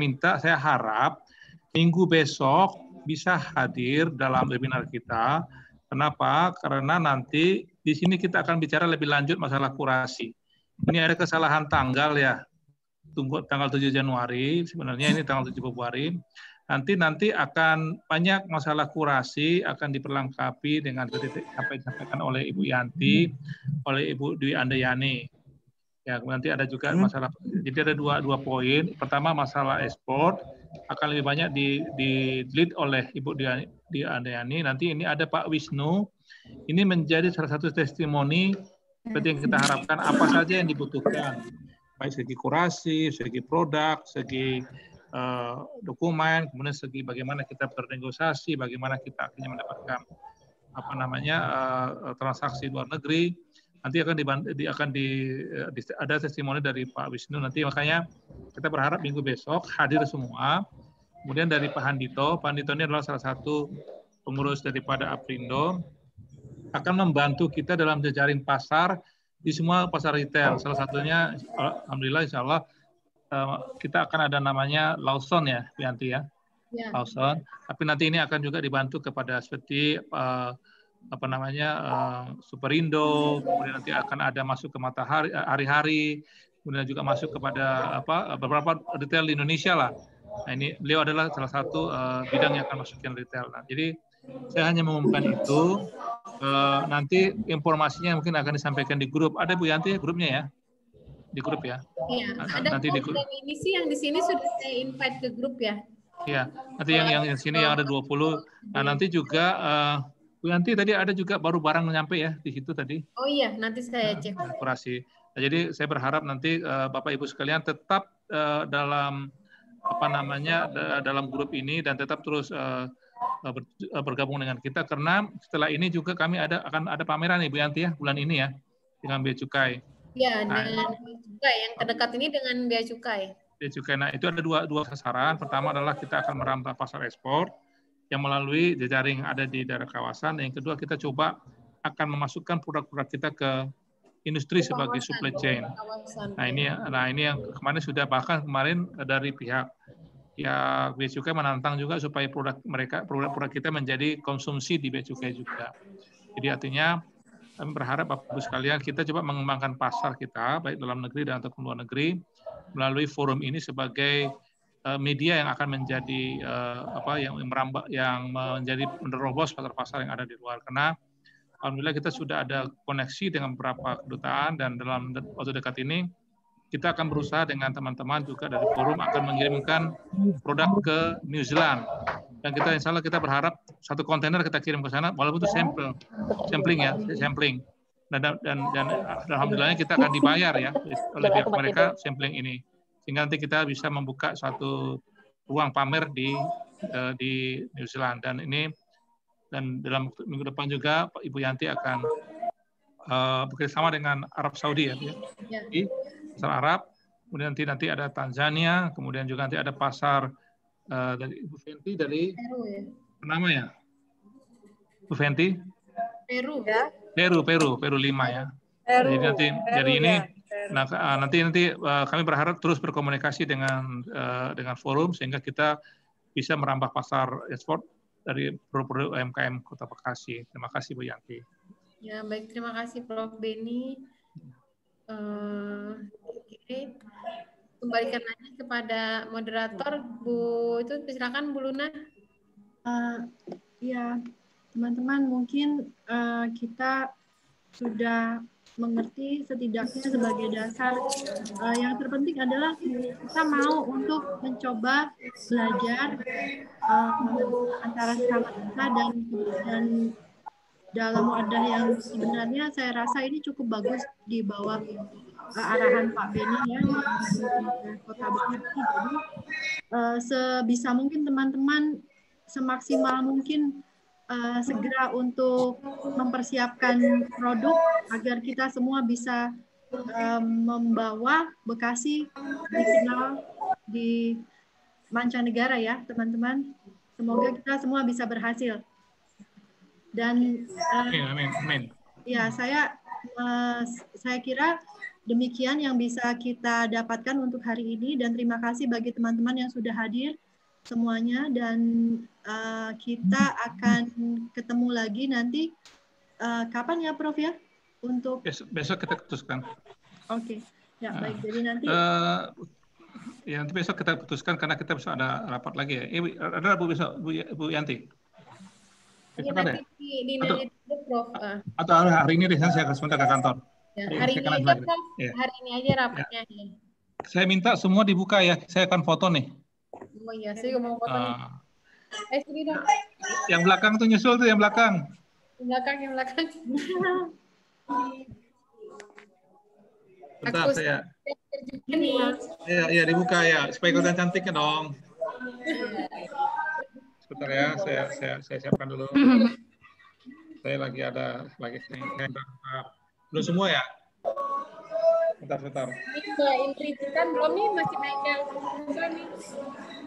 harap minggu besok bisa hadir dalam webinar kita. Kenapa? Karena nanti di sini kita akan bicara lebih lanjut masalah kurasi. Ini ada kesalahan tanggal ya. Tunggu tanggal 7 Januari, sebenarnya ini tanggal 7 Februari. Nanti akan banyak masalah kurasi akan diperlengkapi dengan apa yang disampaikan oleh Ibu Yanti, oleh Ibu Dwi Andayani. Ya, nanti ada juga masalah, jadi ada dua poin. Pertama masalah ekspor akan lebih banyak di lead oleh Ibu Dwi Andayani. Nanti ini ada Pak Wisnu. Ini menjadi salah satu testimoni seperti yang kita harapkan apa saja yang dibutuhkan. Baik segi kurasi, segi produk, segi dokumen, kemudian segi bagaimana kita bernegosiasi, bagaimana kita akhirnya mendapatkan transaksi luar negeri. Nanti ada testimoni dari Pak Wisnu nanti, makanya kita berharap minggu besok hadir semua. Kemudian dari Pak Handito ini adalah salah satu pengurus daripada Aprindo, akan membantu kita dalam jejaring pasar di semua pasar retail. Salah satunya, alhamdulillah insya Allah, kita akan ada namanya Lawson ya, Yanti ya. Lawson. Tapi nanti ini akan juga dibantu kepada seperti Superindo, kemudian nanti akan ada masuk ke Matahari, Hari-Hari, kemudian juga masuk kepada beberapa retail di Indonesia lah. Nah, ini beliau adalah salah satu bidang yang akan masukin retail. Nah, jadi saya hanya mengumumkan itu. Nanti informasinya mungkin akan disampaikan di grup. Ada Bu Yanti grupnya ya? Di grup ya? Iya, ada nanti di grup. Ini sih yang di sini sudah saya invite ke grup ya. Iya, nanti yang di sini yang ada 20. Nah, nanti juga Bu Yanti tadi ada juga baru barang nyampe ya di situ tadi. Oh iya, nanti saya cek. Kurasi. Nah, jadi saya berharap nanti Bapak Ibu sekalian tetap dalam dalam grup ini dan tetap terus bergabung dengan kita, karena setelah ini juga kami akan ada pameran nih Bu Yanti ya bulan ini ya dengan Bea Cukai. Ya, dengan Bea Cukai yang terdekat ini dengan Bea Cukai. Bea Cukai. Nah, itu ada dua sasaran. Pertama adalah kita akan merambah pasar ekspor yang melalui jejaring ada di daerah kawasan. Yang kedua, kita coba akan memasukkan produk-produk kita ke industri sebagai supply chain. Nah, ini yang kemarin sudah, bahkan kemarin dari pihak Bea Cukai menantang juga supaya produk kita menjadi konsumsi di Bea Cukai juga. Jadi artinya kami berharap Bapak Ibu sekalian kita coba mengembangkan pasar kita baik dalam negeri dan ataupun luar negeri melalui forum ini sebagai media yang akan menjadi yang merambah, yang menjadi menerobos pasar-pasar yang ada di luar. Karena alhamdulillah kita sudah ada koneksi dengan beberapa kedutaan, dan dalam waktu dekat ini kita akan berusaha dengan teman-teman juga dari forum akan mengirimkan produk ke New Zealand. Dan kita insya Allah kita berharap satu kontainer kita kirim ke sana, walaupun itu sampling. Dan alhamdulillahnya kita akan dibayar ya oleh pihak mereka sampling ini, sehingga nanti kita bisa membuka suatu ruang pamer di New Zealand. Dan dalam minggu depan juga Ibu Yanti akan bekerjasama dengan Arab Saudi ya. Di pasar Arab, kemudian nanti ada Tanzania, kemudian juga nanti ada pasar dari Ibu Fenty dari Peru ya. Nama ya? Ibu Fenty? Peru ya. Peru 5 ya. Jadi nanti dari ini nanti kami berharap terus berkomunikasi dengan forum sehingga kita bisa merambah pasar ekspor dari produk UMKM Kota Bekasi. Terima kasih Bu Yanti. Ya, baik, terima kasih Prof. Beni. Oke. Kembalikan lagi kepada moderator, Bu, itu silakan Bu Luna. Ya, teman-teman, mungkin kita sudah mengerti setidaknya sebagai dasar. Yang terpenting adalah kita mau untuk mencoba belajar antara sesama kita dan dalam wadah yang sebenarnya saya rasa ini cukup bagus di bawah arahan Pak Beni ya, Kota Bekasi. Jadi sebisa mungkin teman-teman semaksimal mungkin segera untuk mempersiapkan produk agar kita semua bisa membawa Bekasi dikenal di mancanegara ya teman-teman. Semoga kita semua bisa berhasil. Dan amin. Ya, saya kira demikian yang bisa kita dapatkan untuk hari ini, dan terima kasih bagi teman-teman yang sudah hadir semuanya, dan kita akan ketemu lagi nanti kapan ya Prof ya? Untuk besok kita putuskan. Oke. Ya, baik. Jadi nanti ya nanti besok kita putuskan karena kita besok ada rapat lagi ya. Ada Bu Yanti? Iya, nanti di Prof. Atau hari ini saya sebentar ke kantor. Ya, hari ini aja Prof. Ya. Hari ini aja rapatnya. Ya. Saya minta semua dibuka ya. Saya akan foto nih. Oh iya, saya mau foto nih. Sini dong. Yang belakang tuh nyusul tuh yang belakang. Yang belakang. Bentar saya. Iya dibuka ya, supaya kelihatan cantiknya dong. Sebentar ya, saya siapkan dulu. Saya lagi belum semua ya. Bentar. Ini Mbak Indri kan belum nih, masih naik yang buka nih.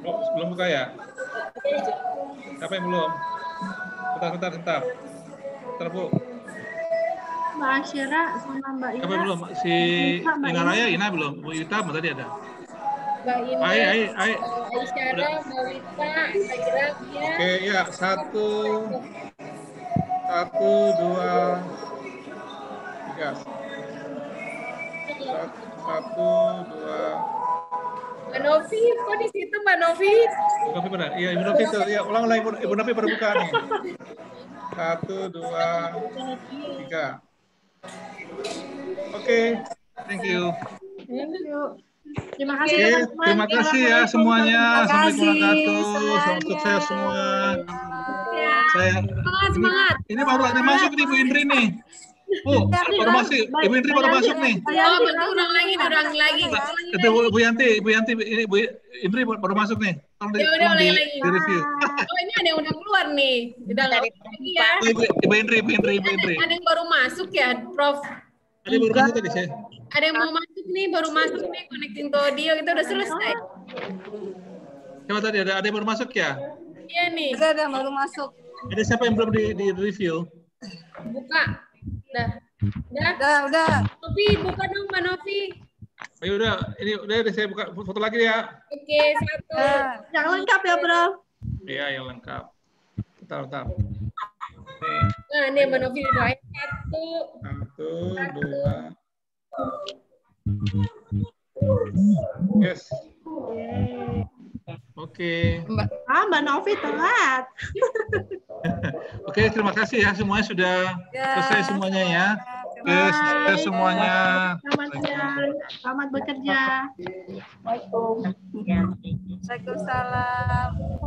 Belum buka ya? Siapa yang belum? Bentar, Bu. Mbak Asyara sama Mbak Ina. Siapa belum? Si Ina Raya, Ina belum. Bu Ita tadi ada. Mbak Ina, Aisyara, Mbak Wita, Aira, ya. Oke, ya. 1, 2, 3. 1, 2. Mbak Novi, kok di situ Mbak Novi? Novi benar. Iya, Ibu Novi itu. Ya, ulang lagi Ibu Novi baru buka nih. 1, 2, 3. Oke, thank you. Terima kasih teman-teman. Terima kasih ya semuanya. Assalamualaikum warahmatullahi wabarakatuh. Selamat sukses semua. Semangat. Ini baru ada masuk nih Bu Indri nih. Baru masuk. Ibu Indri baru masuk nih. Oh, betul, ulang lagi. Itu Bu Yanti, ini Bu Indri baru masuk nih. Udah di lagi. review. Oh, ini ada yang udah keluar nih. Udah lagi ya. Ibu Indri. Ada yang baru masuk ya, Prof? Ada baru masuk tadi saya. Ada yang mau masuk nih, connecting to audio, kita udah selesai. Coba tadi ada yang baru masuk ya? Iya nih. Ada yang baru masuk. Ada siapa yang belum di review? Buka. Udah. Novi, buka dong Mbak Novi. Ayo udah saya buka foto lagi ya. Oke, 1. Yang lengkap ya, Bro. Iya, yang lengkap. Bentar. Nah, ini Mbak Novi doain 1, 2. Yes. Oke. Mbak Novi telat. Oke, terima kasih ya semuanya sudah selesai semuanya ya. Oke, sukses semuanya. Selamat siang, selamat bekerja. Waalaikumsalam.